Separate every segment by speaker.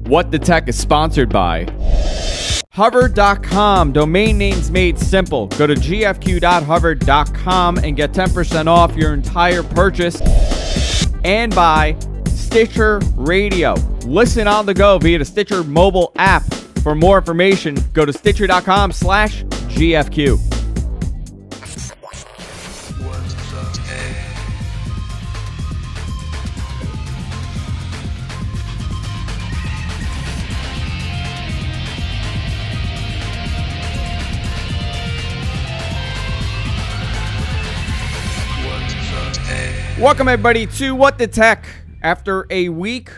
Speaker 1: What the Tech is sponsored by Hover.com. Domain names made simple. Go to gfq.hover.com and get 10% off your entire purchase. And by Stitcher Radio. Listen on the go via the Stitcher mobile app. For more information, go to stitcher.com/GFQ. Welcome, everybody, to What the Tech. After a week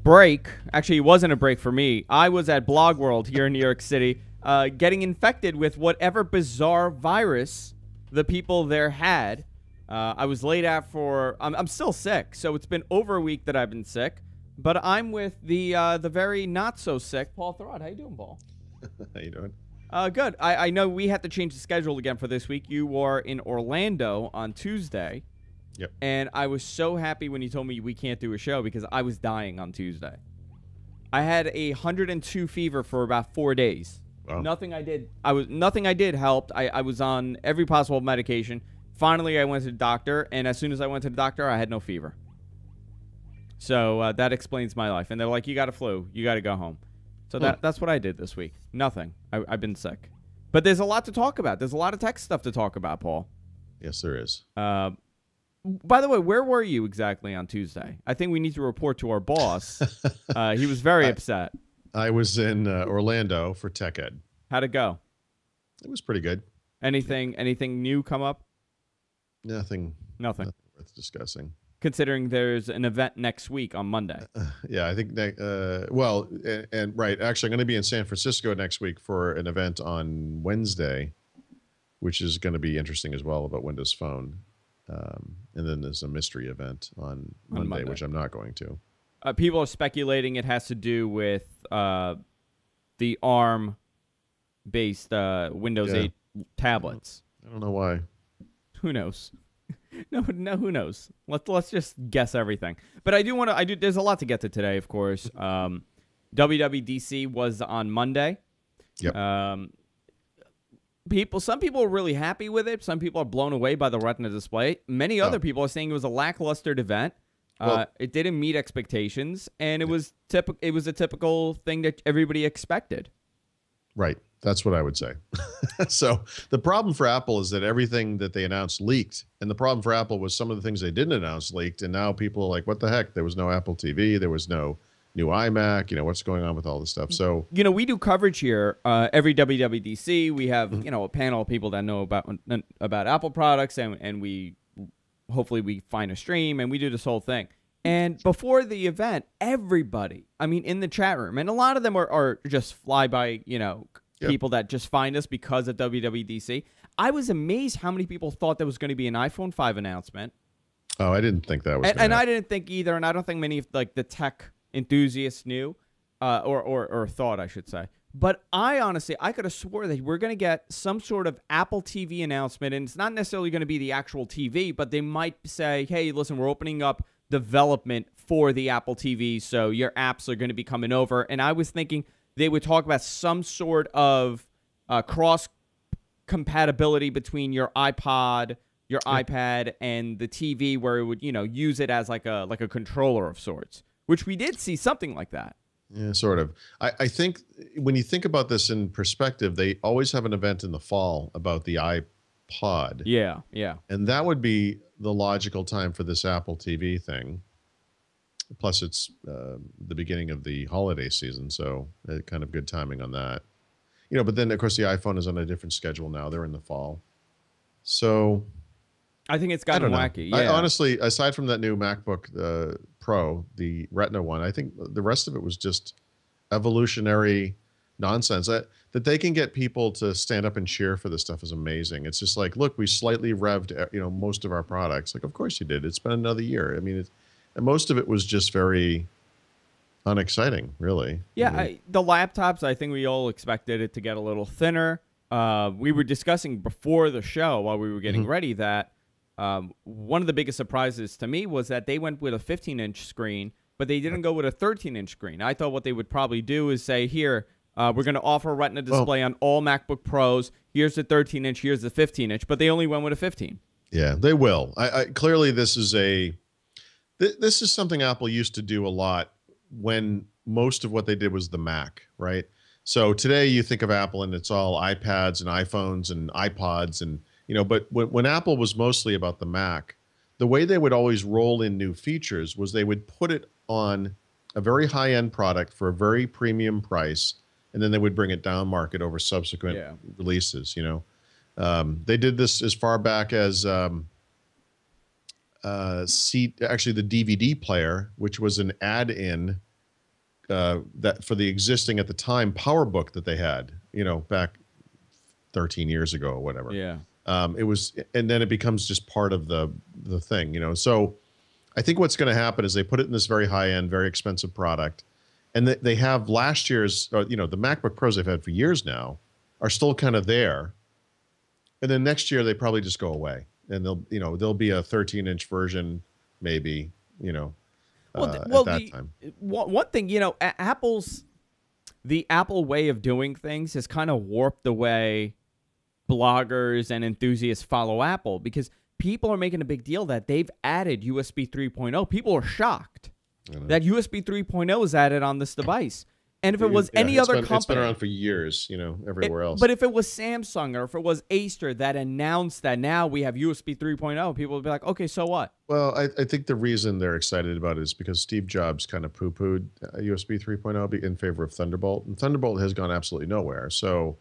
Speaker 1: break, actually, it wasn't a break for me. I was at Blog World here in New York City, getting infected with whatever bizarre virus the people there had. I was laid out for... I'm still sick, so it's been over a week that I've been sick. But I'm with the very not-so-sick Paul Thurrott. How you doing, Paul?
Speaker 2: How you doing?
Speaker 1: Good. I know we had to change the schedule again for this week. You were in Orlando on Tuesday.
Speaker 2: Yep.
Speaker 1: And I was so happy when you told me we can't do a show because I was dying on Tuesday. I had 102 fever for about 4 days.
Speaker 2: Wow.
Speaker 1: Nothing I did helped. I was on every possible medication. Finally, I went to the doctor, and as soon as I went to the doctor, I had no fever. So that explains my life. And they're like, "You got a flu. You got to go home." So that's what I did this week. Nothing. I've been sick. But there's a lot to talk about. There's a lot of tech stuff to talk about, Paul.
Speaker 2: Yes, there is.
Speaker 1: By the way, where were you exactly on Tuesday? I think we need to report to our boss. He was very upset.
Speaker 2: I was in Orlando for Tech Ed.
Speaker 1: How'd it go?
Speaker 2: It was pretty good.
Speaker 1: Anything new come up?
Speaker 2: Nothing worth discussing.
Speaker 1: Considering there's an event next week on Monday.
Speaker 2: Yeah, I think right. Actually, I'm going to be in San Francisco next week for an event on Wednesday, which is going to be interesting as well about Windows Phone. And then there's a mystery event on Monday, which I'm not going to.
Speaker 1: People are speculating it has to do with the ARM-based Windows 8 tablets.
Speaker 2: I don't know why.
Speaker 1: Who knows? No, who knows? Let's just guess everything. But I do want to. There's a lot to get to today, of course. WWDC was on Monday.
Speaker 2: Yep.
Speaker 1: Some people are really happy with it. Some people are blown away by the Retina display. Many other people are saying it was a lackluster event. It didn't meet expectations, and it was a typical thing that everybody expected.
Speaker 2: Right. That's what I would say. So the problem for Apple is that everything that they announced leaked, and the problem for Apple was some of the things they didn't announce leaked, and now people are like, "What the heck? There was no Apple TV. There was no new iMac. What's going on with all this stuff?" So
Speaker 1: we do coverage here every WWDC. We have a panel of people that know about Apple products, and we hopefully we find a stream, and we do this whole thing. And before the event, everybody, in the chat room, and a lot of them are just flyby, people that just find us because of WWDC. I was amazed how many people thought there was going to be an iPhone 5 announcement.
Speaker 2: Oh, I didn't think that was.
Speaker 1: And I didn't think either, and I don't think many of the tech enthusiasts knew, or thought, I should say. But I could have swore that we're going to get some sort of Apple TV announcement, and it's not necessarily going to be the actual TV, but they might say, "Hey, listen, we're opening up development for the Apple TV, so your apps are going to be coming over." And I was thinking they would talk about some sort of cross compatibility between your iPod, your iPad, and the TV, where it would use it as like a controller of sorts. Which we did see something like that.
Speaker 2: Yeah, sort of. I think when you think about this in perspective, they always have an event in the fall about the iPod.
Speaker 1: Yeah.
Speaker 2: And that would be the logical time for this Apple TV thing. Plus, it's the beginning of the holiday season, so kind of good timing on that. But then, of course, the iPhone is on a different schedule now. They're in the fall. So
Speaker 1: I think it's gotten wacky. Yeah.
Speaker 2: I honestly, aside from that new MacBook Pro, the Retina one, I think the rest of it was just evolutionary nonsense. That they can get people to stand up and cheer for this stuff is amazing. It's just like, look, we slightly revved, most of our products. Like, of course you did. It's been another year. And most of it was just very unexciting, really.
Speaker 1: Yeah, the laptops, I think we all expected it to get a little thinner. We were discussing before the show while we were getting ready that one of the biggest surprises to me was that they went with a 15-inch screen but they didn't go with a 13-inch screen. I thought what they would probably do is say, here, we're going to offer a Retina display on all MacBook Pros. Here's the 13-inch, here's the 15-inch, but they only went with a 15.
Speaker 2: Yeah, they will. I clearly this is something Apple used to do a lot when most of what they did was the Mac, right? So today you think of Apple and it's all iPads and iPhones and iPods and, but when Apple was mostly about the Mac, the way they would always roll in new features was they would put it on a very high-end product for a very premium price, and then they would bring it down market over subsequent releases, They did this as far back as actually the DVD player, which was an add-in that for the existing at the time PowerBook that they had, back 13 years ago or whatever.
Speaker 1: Yeah.
Speaker 2: It was, and then it becomes just part of the thing, So I think what's going to happen is they put it in this very high-end, very expensive product, and they have last year's, the MacBook Pros they've had for years now are still kind of there. And then next year they probably just go away, and there'll be a 13-inch version, maybe, at that time.
Speaker 1: One thing, the Apple way of doing things has kind of warped the way bloggers and enthusiasts follow Apple, because people are making a big deal that they've added USB 3.0. People are shocked that USB 3.0 is added on this device. And if it was any other company...
Speaker 2: It's been around for years, everywhere else.
Speaker 1: But if it was Samsung or if it was Acer that announced that now we have USB 3.0, people would be like, okay, so what?
Speaker 2: Well, I think the reason they're excited about it is because Steve Jobs kind of poo-pooed USB 3.0 in favor of Thunderbolt. And Thunderbolt has gone absolutely nowhere. So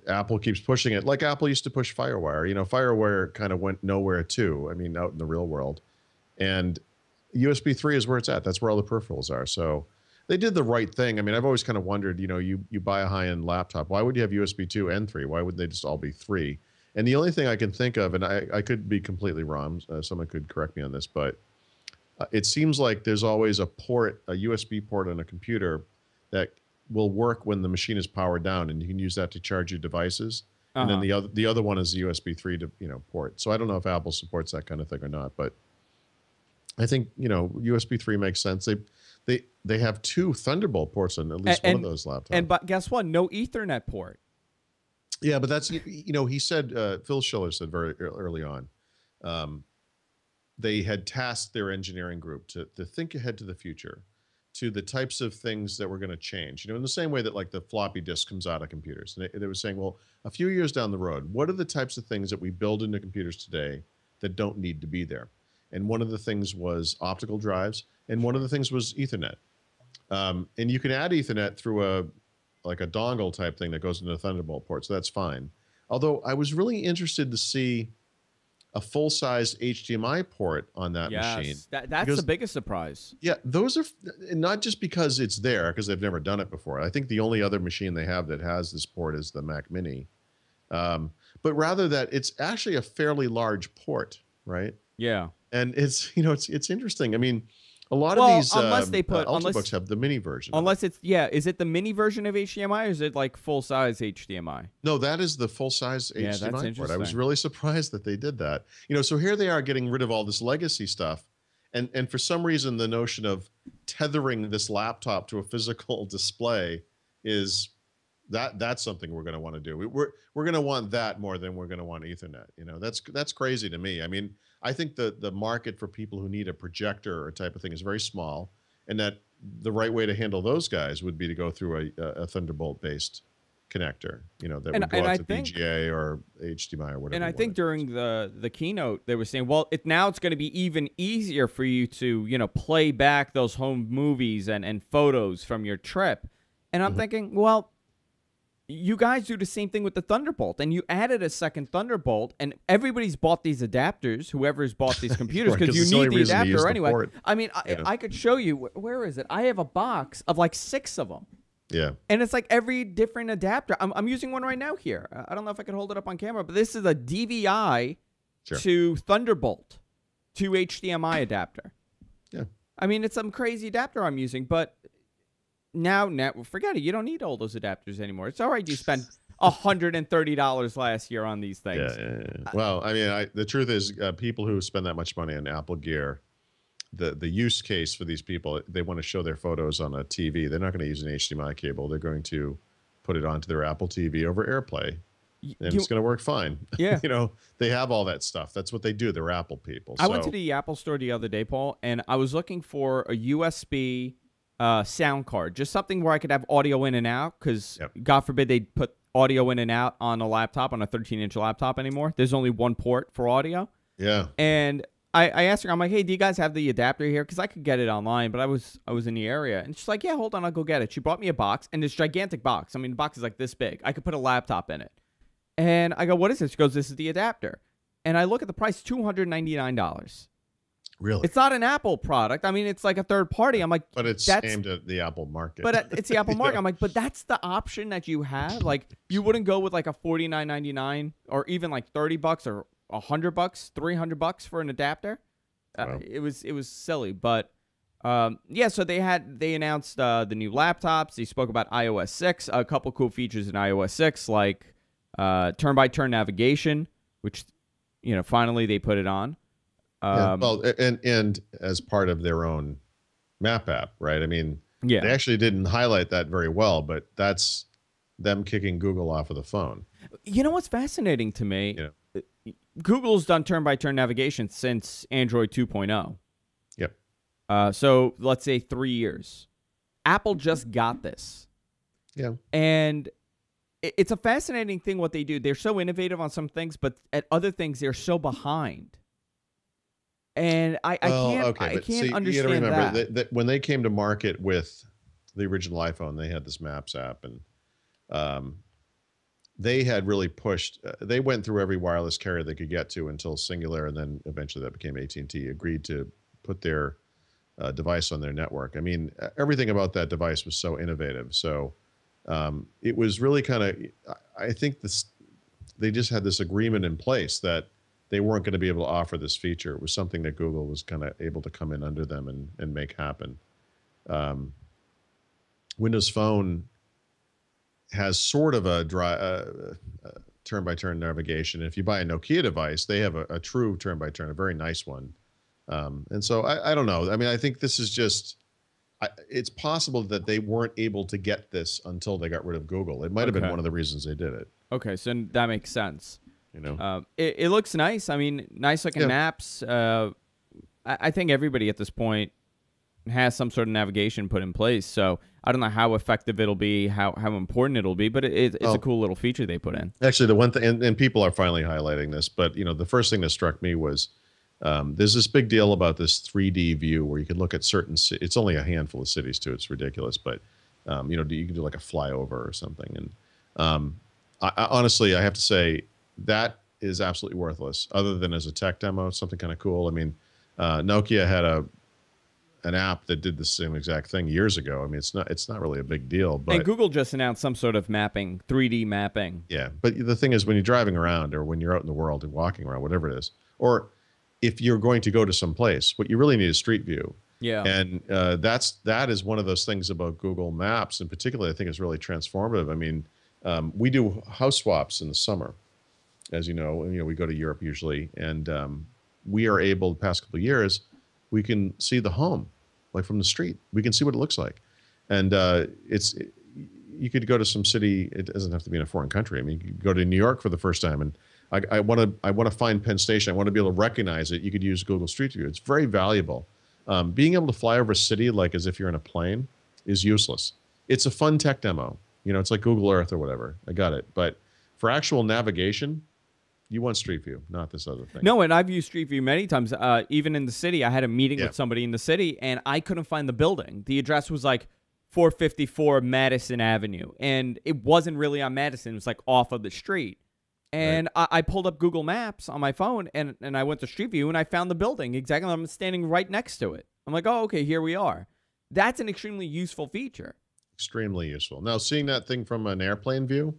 Speaker 2: Apple keeps pushing it. Like Apple used to push FireWire. FireWire kind of went nowhere too, out in the real world. And USB 3 is where it's at. That's where all the peripherals are. So... they did the right thing. I've always kind of wondered, you buy a high-end laptop. Why would you have USB 2 and 3? Why wouldn't they just all be 3? And the only thing I can think of, and I could be completely wrong, someone could correct me on this, but it seems like there's always a USB port on a computer that will work when the machine is powered down, and you can use that to charge your devices. And then the other one is the USB 3 to, port. So I don't know if Apple supports that kind of thing or not, but I think, USB 3 makes sense. They have 2 Thunderbolt ports on at least one of those laptops.
Speaker 1: But guess what? No Ethernet port.
Speaker 2: Yeah, but that's, he said, Phil Schiller said very early on, they had tasked their engineering group to think ahead to the future, to the types of things that were going to change. In the same way that like the floppy disk comes out of computers. And they were saying, well, a few years down the road, what are the types of things that we build into computers today that don't need to be there? And one of the things was optical drives, and one of the things was Ethernet. And you can add Ethernet through a dongle type thing that goes into a Thunderbolt port, so that's fine. Although I was really interested to see a full-size HDMI port on that machine.
Speaker 1: That's the biggest surprise.
Speaker 2: Yeah, those are not just because it's there, because they've never done it before. I think the only other machine they have that has this port is the Mac Mini. But rather that it's actually a fairly large port, right?
Speaker 1: Yeah.
Speaker 2: And it's, it's interesting. A lot of these Ultrabooks have the mini version.
Speaker 1: Unless it's, is it the mini version of HDMI or is it like full-size HDMI?
Speaker 2: No, that is the full-size HDMI
Speaker 1: that's
Speaker 2: port.
Speaker 1: interesting.
Speaker 2: I was really surprised that they did that. So here they are getting rid of all this legacy stuff. And for some reason, the notion of tethering this laptop to a physical display is that's something we're going to want to do. We're going to want that more than we're going to want Ethernet. That's crazy to me. I think the market for people who need a projector or type of thing is very small, and that the right way to handle those guys would be to go through a Thunderbolt-based connector, that would go out to VGA or HDMI or whatever.
Speaker 1: And I think during the keynote, they were saying, well, now it's going to be even easier for you to, play back those home movies and photos from your trip. And I'm thinking, well, you guys do the same thing with the Thunderbolt, and you added a second Thunderbolt, and everybody's bought these adapters, whoever's bought these computers, because you need the adapter anyway. I could show you. Where is it? I have a box of like 6 of them.
Speaker 2: Yeah.
Speaker 1: And it's like every different adapter. I'm using one right now here. I don't know if I can hold it up on camera, but this is a DVI to Thunderbolt to HDMI adapter.
Speaker 2: Yeah.
Speaker 1: It's some crazy adapter I'm using, but... Now, forget it. You don't need all those adapters anymore. It's all right. You spent $130 last year on these things.
Speaker 2: Yeah. Well, the truth is, people who spend that much money on Apple gear, the use case for these people. They want to show their photos on a TV. They're not going to use an HDMI cable. They're going to put it onto their Apple TV over AirPlay, and it's going to work fine.
Speaker 1: Yeah.
Speaker 2: You know, they have all that stuff. That's what they do. They're Apple people.
Speaker 1: I went to the Apple store the other day, Paul, and I was looking for a USB sound card, just something where I could have audio in and out, because God forbid they put audio in and out on a laptop, on a 13-inch laptop anymore. There's only one port for audio.
Speaker 2: Yeah.
Speaker 1: And I asked her, I'm like, hey, do you guys have the adapter here? Because I could get it online, but I was in the area. And she's like, yeah, hold on, I'll go get it. She brought me a box, and this gigantic box. I mean, the box is like this big. I could put a laptop in it. And I go, what is this? She goes, this is the adapter. And I look at the price, $299.
Speaker 2: Really?
Speaker 1: It's not an Apple product. I mean, it's like a third party. I'm like,
Speaker 2: but it's aimed at the Apple market.
Speaker 1: But it's the Apple market. I'm like, but that's the option that you have. Like, you wouldn't go with like a $49.99 or even like $30 or $100, $300 for an adapter. It was silly, but yeah. So they announced the new laptops. They spoke about iOS 6, a couple cool features in iOS 6, like turn-by-turn navigation, which finally they put it on.
Speaker 2: Well, and as part of their own map app, right? I mean, they actually didn't highlight that very well, but that's them kicking Google off of the phone.
Speaker 1: You know what's fascinating to me? Google's done turn-by-turn navigation since Android 2.0.
Speaker 2: Yep.
Speaker 1: So let's say 3 years. Apple just got this.
Speaker 2: Yeah.
Speaker 1: And it's a fascinating thing what they do. They're so innovative on some things, but at other things they're so behind. And I can't understand
Speaker 2: you gotta remember
Speaker 1: that
Speaker 2: when they came to market with the original iPhone, they had this Maps app, and they had really pushed. They went through every wireless carrier they could get to until Singular, and then eventually that became AT&T. Agreed to put their device on their network. I mean, everything about that device was so innovative. So it was really kind of. I think they just had this agreement in place that they weren't going to be able to offer this feature. It was something that Google was kind of able to come in under them and make happen. Windows Phone has sort of a turn-by-turn navigation. If you buy a Nokia device, they have a true turn-by-turn, a very nice one. And so I don't know. I mean, I think this is just, it's possible that they weren't able to get this until they got rid of Google. It might have been one of the reasons they did it.
Speaker 1: Okay, so that makes sense. It looks nice. I mean, nice looking maps. I think everybody at this point has some sort of navigation put in place. So I don't know how effective it'll be, how important it'll be, but it's a cool little feature they put in.
Speaker 2: Actually, the one thing, and people are finally highlighting this, but the first thing that struck me was there's this big deal about this 3D view where you can look at certain. It's only a handful of cities too. It's ridiculous, but you can do like a flyover or something. And I honestly, I have to say, that is absolutely worthless, other than as a tech demo, something kind of cool. I mean, Nokia had an app that did the same exact thing years ago. I mean, it's not really a big deal. But
Speaker 1: and Google just announced some sort of mapping, 3D mapping.
Speaker 2: Yeah, but the thing is, when you're driving around or when you're out in the world and walking around, whatever it is, or if you're going to go to some place, what you really need is Street View.
Speaker 1: Yeah,
Speaker 2: and that is one of those things about Google Maps in particular. I think is really transformative. I mean, we do house swaps in the summer. As you know, we go to Europe usually, and we are able, the past couple of years, we can see the home, like from the street. We can see what it looks like, and you could go to some city. It doesn't have to be in a foreign country. I mean, you could go to New York for the first time, and I want to find Penn Station. I want to be able to recognize it. You could use Google Street View. It's very valuable. Being able to fly over a city like as if you're in a plane is useless. It's a fun tech demo. It's like Google Earth or whatever. I got it, but for actual navigation, you want Street View, not this other thing.
Speaker 1: No, and I've used Street View many times. Even in the city, I had a meeting with somebody in the city, and I couldn't find the building. The address was like 454 Madison Avenue, and it wasn't really on Madison. It was like off of the street. And I pulled up Google Maps on my phone, and I went to Street View, and I found the building. Exactly, I'm standing right next to it. I'm like, oh, okay, here we are. That's an extremely useful feature.
Speaker 2: Extremely useful. Now, seeing that thing from an airplane view,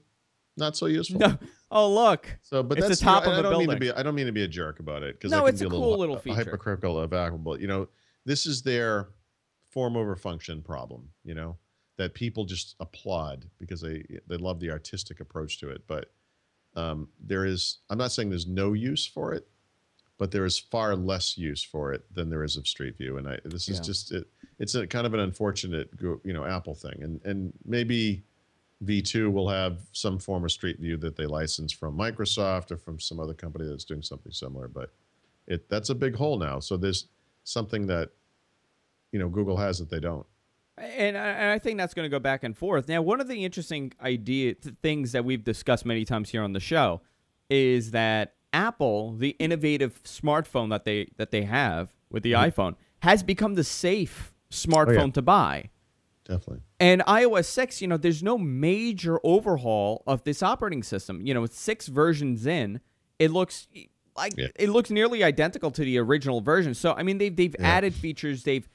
Speaker 2: not so useful.
Speaker 1: No. Oh, look.
Speaker 2: So, but
Speaker 1: it's
Speaker 2: that's
Speaker 1: the top of a building.
Speaker 2: I don't mean to be a jerk about it, because
Speaker 1: no,
Speaker 2: it
Speaker 1: it's
Speaker 2: can be
Speaker 1: a cool little feature.
Speaker 2: Hypercritical of Apple. This is their form over function problem. That people just applaud because they love the artistic approach to it. But I'm not saying there's no use for it, but there is far less use for it than there is of Street View. And this is just it. It's a kind of an unfortunate, Apple thing, and maybe V2 will have some form of Street View that they license from Microsoft or from some other company that's doing something similar. But that's a big hole now. So there's something that Google has that they don't.
Speaker 1: And I think that's going to go back and forth. Now, one of the interesting things that we've discussed many times here on the show is that Apple, the innovative smartphone that they have with the iPhone, has become the safe smartphone to buy.
Speaker 2: Definitely.
Speaker 1: And iOS 6, there's no major overhaul of this operating system. With 6 versions in, it looks it looks nearly identical to the original version. So I mean, they've added features, they've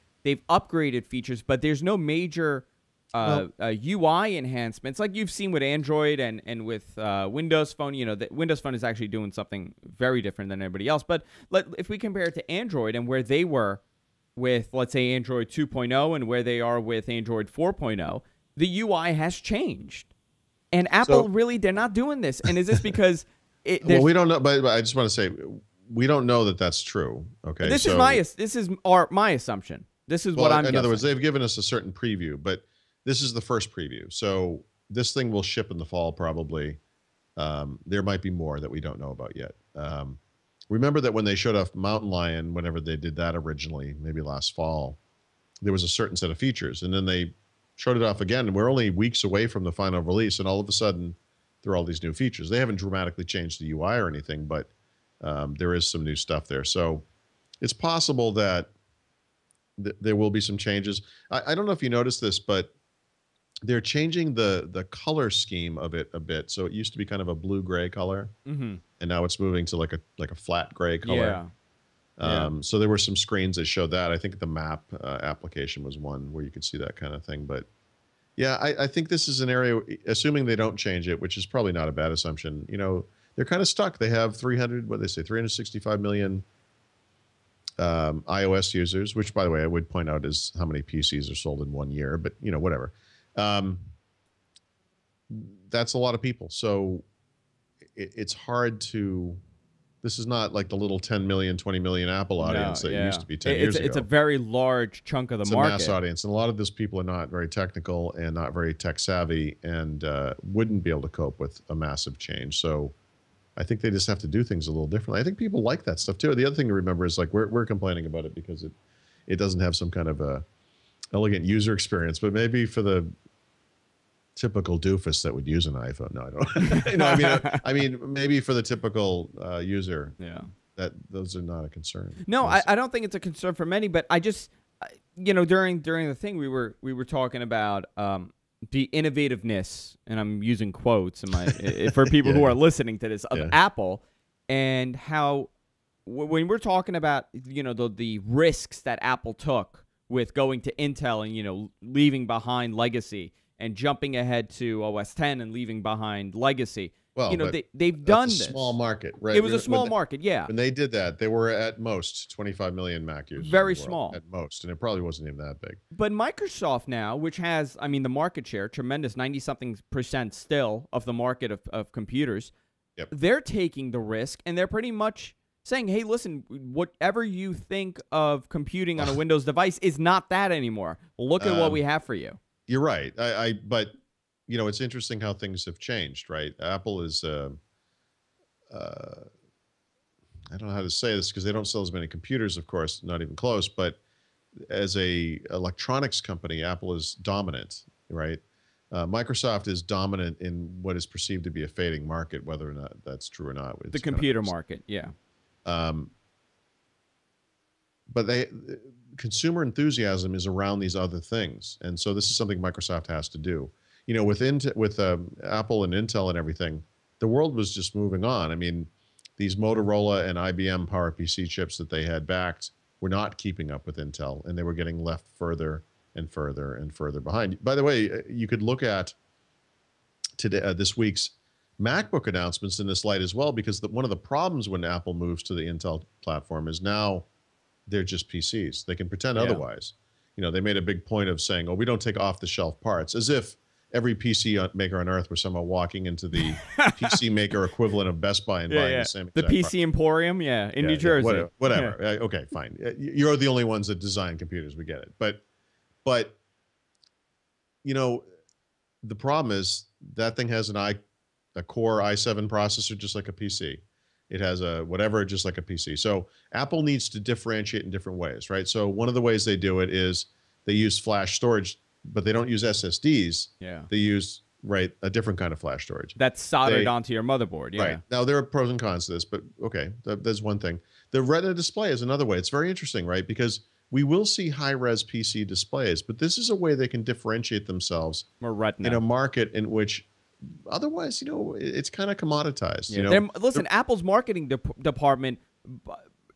Speaker 1: upgraded features, but there's no major UI enhancements like you've seen with Android and with Windows Phone. The Windows Phone is actually doing something very different than everybody else. But if we compare it to Android and where they were with, let's say, Android 2.0 and where they are with Android 4.0, the UI has changed. And Apple, they're not doing this. And is this because...
Speaker 2: we don't know, but I just want to say, we don't know that that's true. Okay,
Speaker 1: this is my assumption. This is what I'm guessing.
Speaker 2: In other words, they've given us a certain preview, but this is the first preview. So this thing will ship in the fall probably. There might be more that we don't know about yet. Remember that when they showed off Mountain Lion, whenever they did that originally, maybe last fall, there was a certain set of features. And then they showed it off again, and we're only weeks away from the final release, and all of a sudden, there are all these new features. They haven't dramatically changed the UI or anything, but there is some new stuff there. So it's possible that there will be some changes. I don't know if you noticed this, but they're changing the color scheme of it a bit. So it used to be kind of a blue-gray color, and now it's moving to like a flat gray color. So there were some screens that showed that. I think the map application was one where you could see that kind of thing. But yeah, I think this is an area, assuming they don't change it, which is probably not a bad assumption. They're kind of stuck. They have 365 million iOS users, which, by the way, I would point out is how many PCs are sold in 1 year, but whatever. That's a lot of people. So it's hard to, this is not like the little 10 million, 20 million Apple audience that used to be 10 years ago.
Speaker 1: It's a very large chunk of the market.
Speaker 2: It's a mass audience. And a lot of those people are not very technical and not very tech savvy and wouldn't be able to cope with a massive change. So I think they just have to do things a little differently. I think people like that stuff too. The other thing to remember is like we're complaining about it because it doesn't have some kind of a elegant user experience, but maybe for the typical doofus that would use an iPhone. No, I don't. I mean, maybe for the typical user, that those are not a concern.
Speaker 1: No, I don't think it's a concern for many, but I just, during the thing we were talking about the innovativeness, and I'm using quotes for people who are listening to this, of Apple, and how when we're talking about the risks that Apple took with going to Intel and leaving behind legacy and jumping ahead to OS 10 and leaving behind legacy.
Speaker 2: Well,
Speaker 1: they've done this.
Speaker 2: Small market, right?
Speaker 1: It was a small market, yeah.
Speaker 2: When they did that, they were at most 25 million Mac users.
Speaker 1: Very small.
Speaker 2: At most, and it probably wasn't even that big.
Speaker 1: But Microsoft now, which has, the market share, tremendous, 90-something% still of the market of computers, they're taking the risk, and they're pretty much saying, hey, listen, whatever you think of computing on a Windows device is not that anymore. Look at what we have for you.
Speaker 2: You're right. But it's interesting how things have changed, right? Apple is, I don't know how to say this because they don't sell as many computers, of course, not even close. But as a electronics company, Apple is dominant, right? Microsoft is dominant in what is perceived to be a fading market, whether or not that's true or not.
Speaker 1: The computer market, yeah.
Speaker 2: But consumer enthusiasm is around these other things, and so this is something Microsoft has to do. With Apple and Intel and everything, the world was just moving on. I mean, these Motorola and IBM PowerPC chips that they had backed were not keeping up with Intel, and they were getting left further and further and further behind. By the way, you could look at today this week's MacBook announcements in this light as well, because one of the problems when Apple moves to the Intel platform is now they're just PCs. They can pretend otherwise. They made a big point of saying, "Oh, we don't take off-the-shelf parts," as if every PC maker on earth were somehow walking into the PC maker equivalent of Best Buy and buying the same
Speaker 1: the
Speaker 2: exact
Speaker 1: PC
Speaker 2: product.
Speaker 1: Emporium, in New Jersey.
Speaker 2: Whatever. Okay, fine. You're the only ones that design computers. We get it. But you know, the problem is that thing has a Core i7 processor, just like a PC. It has a whatever, just like a PC. So Apple needs to differentiate in different ways, right? So one of the ways they do it is they use flash storage, but they don't use SSDs.
Speaker 1: Yeah.
Speaker 2: They use, a different kind of flash storage.
Speaker 1: That's soldered onto your motherboard. Yeah.
Speaker 2: Right. Now, there are pros and cons to this, but okay, that's one thing. The Retina display is another way. It's very interesting, right? Because we will see high-res PC displays, but this is a way they can differentiate themselves
Speaker 1: More Retina.
Speaker 2: in a market in which otherwise, it's kind of commoditized.
Speaker 1: Yeah. Listen, Apple's marketing department,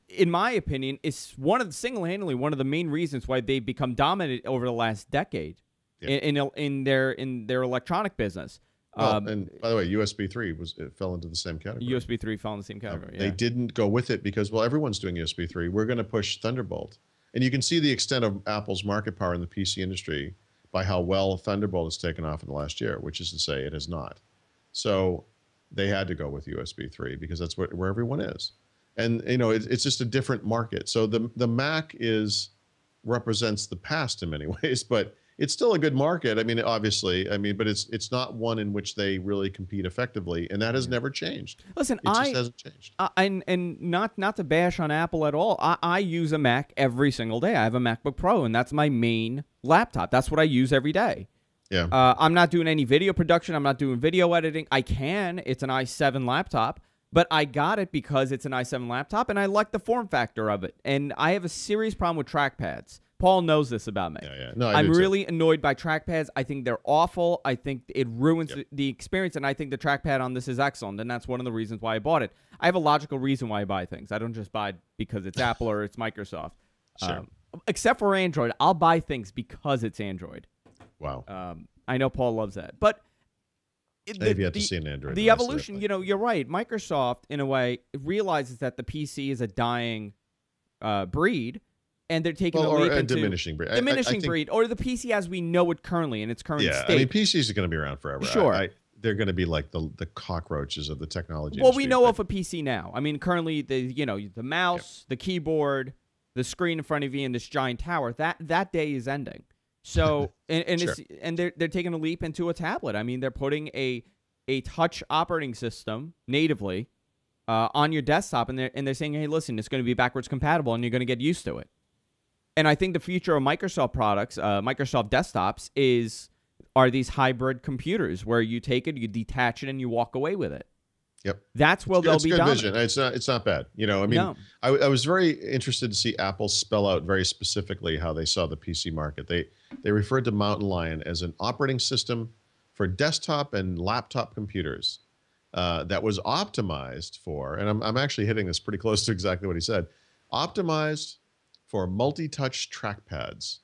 Speaker 1: in my opinion, is single-handedly one of the main reasons why they've become dominant over the last decade in their electronic business.
Speaker 2: And by the way, USB 3 fell into the same category.
Speaker 1: USB 3 fell in the same category.
Speaker 2: They didn't go with it because, everyone's doing USB 3. We're going to push Thunderbolt. And you can see the extent of Apple's market power in the PC industry by how well Thunderbolt has taken off in the last year, which is to say it has not. So they had to go with USB 3 because that's where everyone is. And, it's just a different market. So the Mac represents the past in many ways, but it's still a good market. I mean, obviously, but it's not one in which they really compete effectively, and that has never changed.
Speaker 1: Listen,
Speaker 2: it just hasn't changed.
Speaker 1: And not to bash on Apple at all. I use a Mac every single day. I have a MacBook Pro, and that's my main laptop. That's what I use every day.
Speaker 2: Yeah.
Speaker 1: I'm not doing any video production. I'm not doing video editing. I can. It's an i7 laptop, but I got it because it's an i7 laptop, and I like the form factor of it. And I have a serious problem with trackpads. Paul knows this about me.
Speaker 2: Yeah. No,
Speaker 1: I'm really annoyed by trackpads. I think they're awful. I think it ruins the experience, and I think the trackpad on this is excellent, and that's one of the reasons why I bought it. I have a logical reason why I buy things. I don't just buy because it's Apple or it's Microsoft.
Speaker 2: Sure.
Speaker 1: Except for Android. I'll buy things because it's Android.
Speaker 2: Wow.
Speaker 1: I know Paul loves that. But
Speaker 2: I've yet to see an Android.
Speaker 1: The evolution, you're right. Microsoft, in a way, realizes that the PC is a dying breed, and they're taking a leap into
Speaker 2: diminishing breed.
Speaker 1: Diminishing breed, or the PC as we know it currently in its current state.
Speaker 2: I mean, PCs are going to be around forever.
Speaker 1: Sure.
Speaker 2: They're going to be like the cockroaches of the technology
Speaker 1: Well,
Speaker 2: industry.
Speaker 1: we know of a PC now. I mean, currently, the mouse, the keyboard, the screen in front of you, and this giant tower, that day is ending. So, and they're taking a leap into a tablet. I mean, they're putting a touch operating system natively on your desktop, and they're saying, hey, listen, it's going to be backwards compatible, and you're going to get used to it. And I think the future of Microsoft products, Microsoft desktops, are these hybrid computers where you take it, you detach it, and you walk away with it.
Speaker 2: Yep,
Speaker 1: that's where they'll be
Speaker 2: good
Speaker 1: dominant.
Speaker 2: vision. It's not bad. I was very interested to see Apple spell out very specifically how they saw the PC market. They referred to Mountain Lion as an operating system for desktop and laptop computers that was optimized for, and I'm actually hitting this pretty close to exactly what he said, optimized for multi-touch trackpads.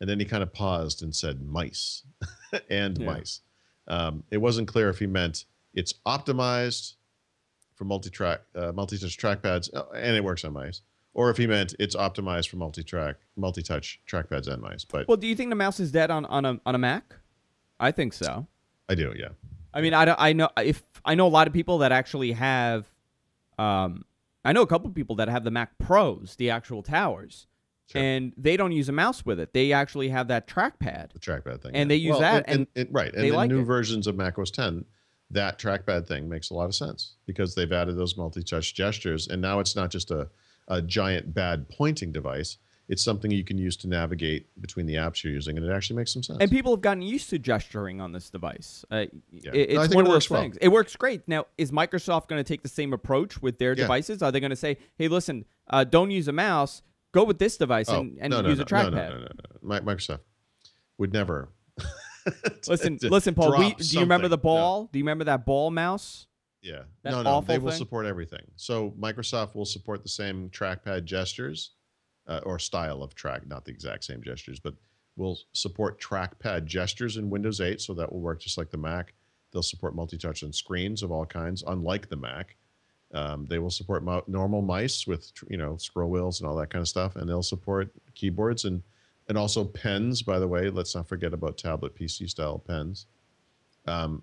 Speaker 2: And then he kind of paused and said mice and mice. It wasn't clear if he meant it's optimized for multi-touch trackpads, and it works on mice, or if he meant it's optimized for multi-touch trackpads and mice. But
Speaker 1: do you think the mouse is dead on a Mac? I think so.
Speaker 2: I do, yeah.
Speaker 1: I mean, I know a lot of people that actually have. I know a couple of people that have the Mac Pros, the actual towers. Sure. And they don't use a mouse with it. They actually have that trackpad.
Speaker 2: The trackpad thing.
Speaker 1: And they use that.
Speaker 2: And
Speaker 1: they like
Speaker 2: new versions of Mac OS 10, that trackpad thing makes a lot of sense because they've added those multi-touch gestures. And now it's not just a giant bad pointing device. It's something you can use to navigate between the apps you're using, and it actually makes some sense.
Speaker 1: And people have gotten used to gesturing on this device.
Speaker 2: It's
Speaker 1: one of those things. It works great. Now, is Microsoft going to take the same approach with their devices? Are they going to say, hey, listen, don't use a mouse. Go with this device and use a trackpad.
Speaker 2: No. Microsoft would never.
Speaker 1: Listen, Paul. Do you remember the ball? Do you remember that ball mouse?
Speaker 2: Yeah.
Speaker 1: No.
Speaker 2: They will support everything. So Microsoft will support the same trackpad gestures or style of track, not the exact same gestures, but will support trackpad gestures in Windows 8. So that will work just like the Mac. They'll support multi-touch on screens of all kinds, unlike the Mac. They will support normal mice with scroll wheels and all that kind of stuff, and they'll support keyboards and also pens. By the way, let's not forget about tablet PC style pens.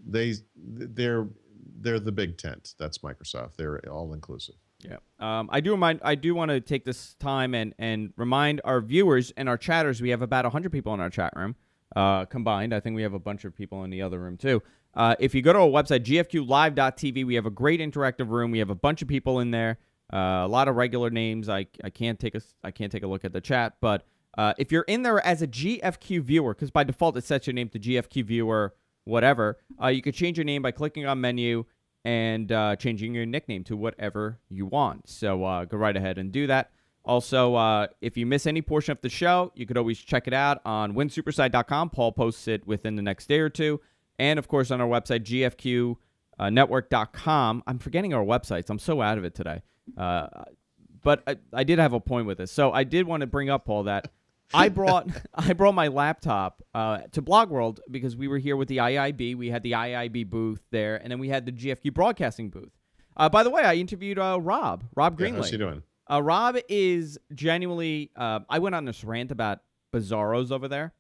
Speaker 2: They're the big tent. That's Microsoft. They're all inclusive.
Speaker 1: Yeah. I do want to take this time and remind our viewers and our chatters. We have about 100 people in our chat room combined. I think we have a bunch of people in the other room too. If you go to our website, gfqlive.tv, we have a great interactive room. We have a bunch of people in there. A lot of regular names. I can't take a look at the chat, but if you're in there as a GFQ viewer, because by default it sets your name to GFQ viewer, whatever, you could change your name by clicking on menu and changing your nickname to whatever you want. So go right ahead and do that. Also, if you miss any portion of the show, you could always check it out on winsuperside.com. Paul posts it within the next day or two. And, of course, on our website, gfqnetwork.com. I'm forgetting our websites. I'm so out of it today. But I did have a point with this. So I did want to bring up, Paul, that I brought my laptop to Blog World because we were here with the IIB. We had the IIB booth there, and then we had the GFQ broadcasting booth. By the way, I interviewed Rob Greenlee.
Speaker 2: How's he doing?
Speaker 1: Rob is genuinely. I went on this rant about bizarros over there.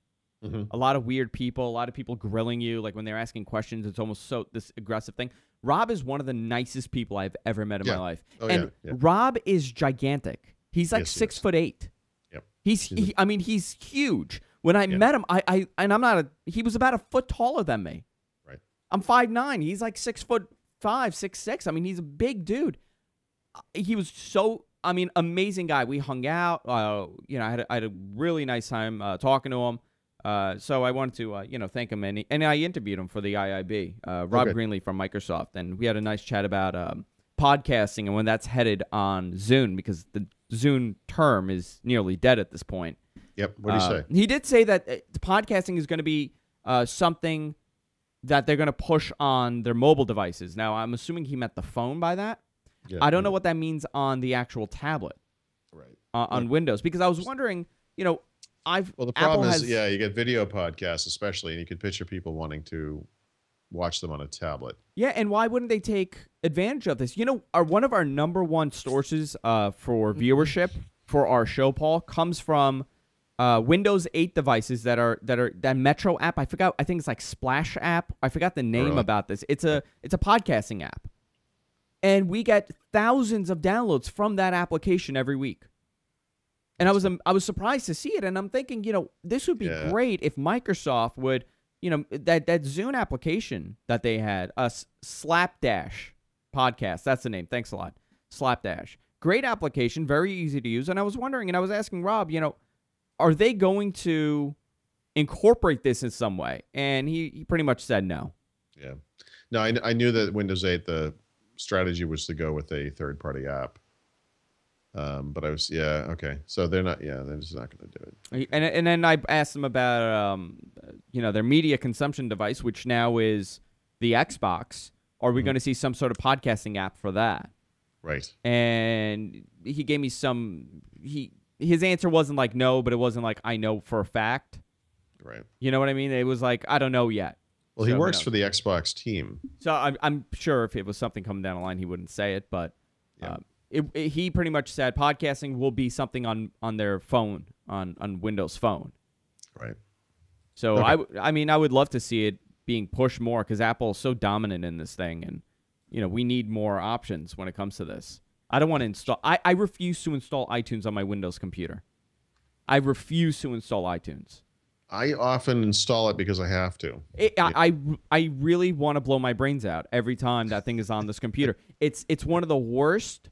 Speaker 2: Mm-hmm.
Speaker 1: A lot of weird people, a lot of people grilling you. Like when they're asking questions, it's almost so this aggressive thing. Rob is one of the nicest people I've ever met in my life.
Speaker 2: Oh,
Speaker 1: and
Speaker 2: yeah.
Speaker 1: Rob is gigantic. He's like 6'8".
Speaker 2: Yep.
Speaker 1: He's huge. When I met him, he was about a foot taller than me.
Speaker 2: Right.
Speaker 1: I'm 5'9". He's like 6'5", 6'6". I mean, he's a big dude. He was so, amazing guy. We hung out. I had a really nice time talking to him. So I wanted to, thank him, and I interviewed him for the IIB, Rob Greenlee from Microsoft, and we had a nice chat about podcasting and when that's headed on Zune, because the Zune term is nearly dead at this point.
Speaker 2: Yep. What did he say?
Speaker 1: He did say that podcasting is going to be something that they're going to push on their mobile devices. Now, I'm assuming he meant the phone by that.
Speaker 2: Yeah,
Speaker 1: I don't know what that means on the actual tablet, on Windows, because I was wondering, the
Speaker 2: problem is, you get video podcasts especially, and you could picture people wanting to watch them on a tablet.
Speaker 1: Yeah, and why wouldn't they take advantage of this? One of our number one sources for viewership for our show, Paul, comes from Windows 8 devices that Metro app. I think it's like Splash app. I forgot the name about this. It's a podcasting app, and we get thousands of downloads from that application every week. And I was surprised to see it, and I'm thinking, this would be great if Microsoft would, that Zune application that they had, Slapdash podcast, that's the name. Thanks a lot, Slapdash. Great application, very easy to use. And I was wondering, and I was asking Rob, are they going to incorporate this in some way? And he pretty much said no.
Speaker 2: Yeah, no, I knew that Windows 8 the strategy was to go with a third-party app. But I was, okay. So they're just not going to do it.
Speaker 1: And then I asked them about, their media consumption device, which now is the Xbox. Are we going to see some sort of podcasting app for that?
Speaker 2: Right.
Speaker 1: And he gave me his answer wasn't like no, but it wasn't like I know for a fact.
Speaker 2: Right.
Speaker 1: You know what I mean? It was like, I don't know yet.
Speaker 2: Well, he works for the Xbox team.
Speaker 1: So I'm sure if it was something coming down the line, he wouldn't say it, but... Yeah. He pretty much said podcasting will be something on their phone, on Windows Phone.
Speaker 2: Right.
Speaker 1: So I would love to see it being pushed more because Apple is so dominant in this thing, and we need more options when it comes to this. I don't want to install. I refuse to install iTunes on my Windows computer. I refuse to install iTunes.
Speaker 2: I often install it because I have to.
Speaker 1: I really want to blow my brains out every time that thing is on this computer. It's one of the worst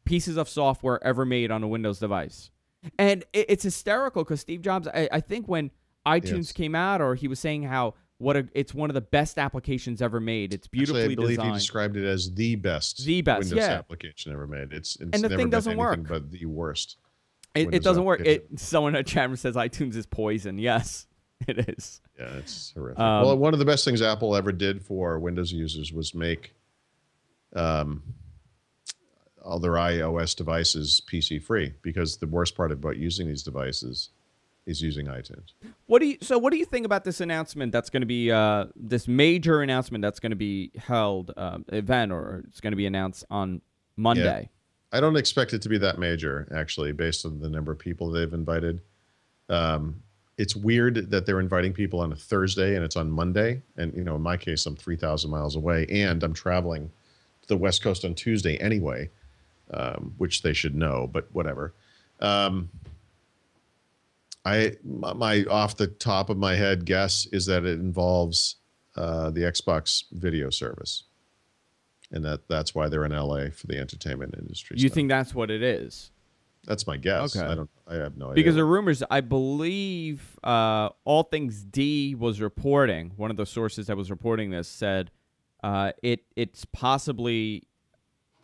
Speaker 1: pieces of software ever made on a Windows device. And it's hysterical because Steve Jobs, I think when iTunes came out, or he was saying how it's one of the best applications ever made. It's beautifully designed. I believe
Speaker 2: he described it as the best Windows application ever made. It's
Speaker 1: and the thing doesn't work.
Speaker 2: But the worst.
Speaker 1: It doesn't work. Someone in the chat room says iTunes is poison. Yes, it is.
Speaker 2: Yeah, it's horrific. Well, one of the best things Apple ever did for Windows users was make all their iOS devices PC free, because the worst part about using these devices is using iTunes. What do
Speaker 1: you think about this announcement that's going to be this major announcement that's going to be held event, or it's going to be announced on Monday?
Speaker 2: I don't expect it to be that major, actually, based on the number of people they've invited. it's weird that they're inviting people on a Thursday and it's on Monday. And, in my case, I'm 3,000 miles away and I'm traveling to the West Coast on Tuesday anyway, which they should know, but whatever. My off the top of my head guess is that it involves the Xbox video service. And that's why they're in LA for the entertainment industry.
Speaker 1: You think that's what it is?
Speaker 2: That's my guess.
Speaker 1: Okay.
Speaker 2: I have no idea.
Speaker 1: Because the rumors, I believe, All Things D was reporting. One of the sources that was reporting this said it's possibly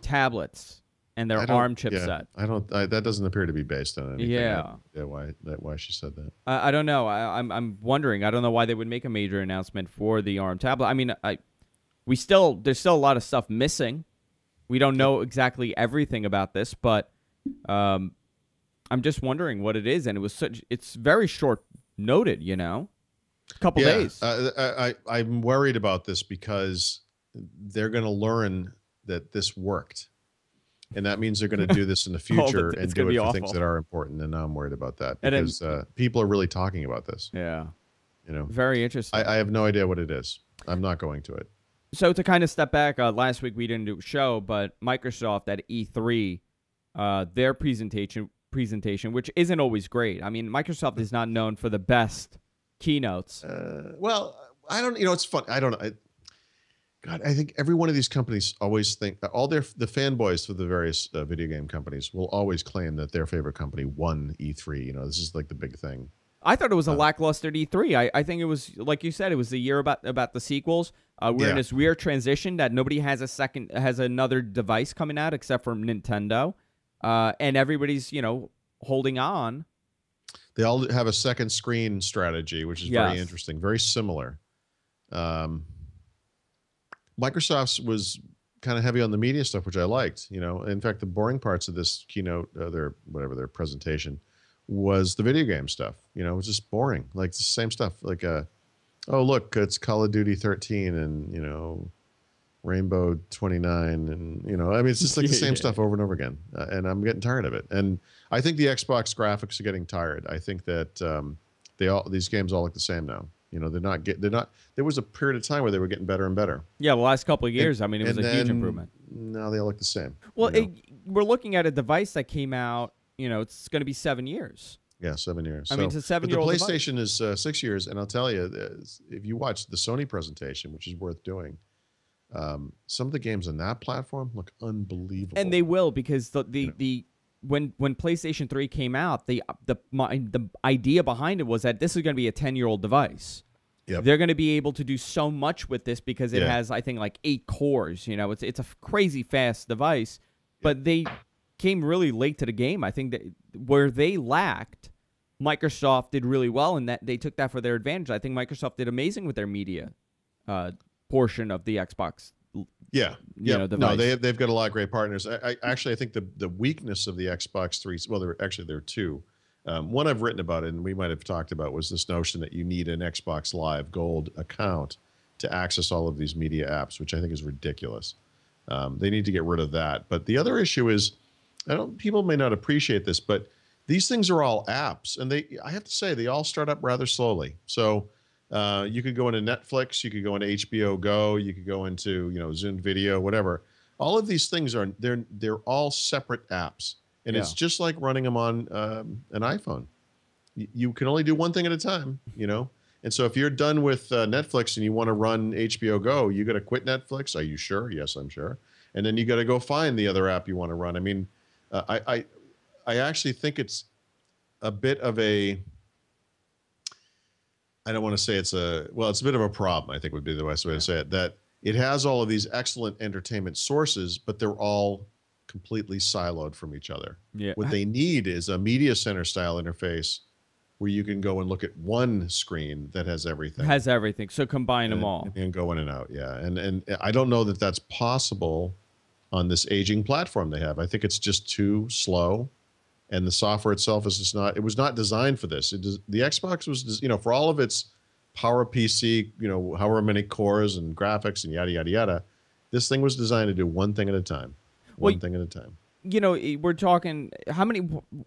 Speaker 1: tablets and their ARM chipset.
Speaker 2: That doesn't appear to be based on anything.
Speaker 1: Yeah.
Speaker 2: Why she said that?
Speaker 1: I don't know. I'm wondering. I don't know why they would make a major announcement for the ARM tablet. I mean, there's still a lot of stuff missing. We don't know exactly everything about this, but I'm just wondering what it is. And it's very short noted, a couple days.
Speaker 2: I'm worried about this because they're going to learn that this worked. And that means they're going to do this in the future and do it for things that are important. And now I'm worried about that because people are really talking about this.
Speaker 1: Yeah. Very interesting.
Speaker 2: I have no idea what it is. I'm not going to it.
Speaker 1: So to kind of step back, last week we didn't do a show, but Microsoft at E3, their presentation, which isn't always great. I mean, Microsoft is not known for the best keynotes.
Speaker 2: Well, I don't. It's fun. I don't know. God, I think every one of these companies always think that the fanboys for the various video game companies will always claim that their favorite company won E3. This is like the big thing.
Speaker 1: I thought it was a lackluster E3. I think it was, like you said, it was the year about the sequels. We're in this weird transition that nobody has another device coming out except for Nintendo, and everybody's holding on.
Speaker 2: They all have a second screen strategy, which is very interesting, very similar. Microsoft's was kind of heavy on the media stuff, which I liked. In fact, the boring parts of this keynote, their presentation, was the video game stuff. It was just boring, like the same stuff. Like, oh look, it's Call of Duty 13 and Rainbow 29, and I mean, it's just like the same stuff over and over again, and I'm getting tired of it. And I think the Xbox graphics are getting tired. I think that these games all look the same now. They're not. There was a period of time where they were getting better and better.
Speaker 1: Yeah, the last couple of years, it was a huge improvement.
Speaker 2: Now they all look the same.
Speaker 1: Well, we're looking at a device that came out. It's going to be 7 years.
Speaker 2: Yeah, 7 years.
Speaker 1: I mean, it's a 7-year-old
Speaker 2: But the PlayStation
Speaker 1: device.
Speaker 2: is 6 years, and I'll tell you, if you watch the Sony presentation, which is worth doing, some of the games on that platform look unbelievable.
Speaker 1: And they will, because when PlayStation 3 came out, the idea behind it was that this is going to be a 10-year-old device. Yep. They're going to be able to do so much with this because it has, I think, like 8 cores. It's a crazy fast device, but they came really late to the game. I think that where they lacked, Microsoft did really well, and that they took that for their advantage. I think Microsoft did amazing with their media portion of the Xbox.
Speaker 2: Yeah,
Speaker 1: device.
Speaker 2: No, they've got a lot of great partners. I think the weakness of the Xbox 3. Well, there are two. One I've written about it, and we might have talked about, was this notion that you need an Xbox Live Gold account to access all of these media apps, which I think is ridiculous. They need to get rid of that. But the other issue is, people may not appreciate this, but these things are all apps, and I have to say, they all start up rather slowly. So you could go into Netflix, you could go into HBO Go, you could go into Zoom Video, whatever. All of these things they're all separate apps. And it's just like running them on an iPhone. You can only do one thing at a time, And so if you're done with Netflix and you want to run HBO Go, you got to quit Netflix. Are you sure? Yes, I'm sure. And then you got to go find the other app you want to run. I mean, I actually think it's a bit of a. I don't want to say it's a bit of a problem, I think would be the best way to say it. That it has all of these excellent entertainment sources, but they're all completely siloed from each other.
Speaker 1: Yeah.
Speaker 2: What they need is a media center style interface where you can go and look at one screen that has everything. So combine them all. And go in and out, yeah. And I don't know that that's possible on this aging platform they have. I think it's just too slow, and the software itself is just not. It was not designed for this. The Xbox was, for all of its power PC, however many cores and graphics and yada yada yada. This thing was designed to do one thing at a time. One thing at a time.
Speaker 1: you know, we're talking how many?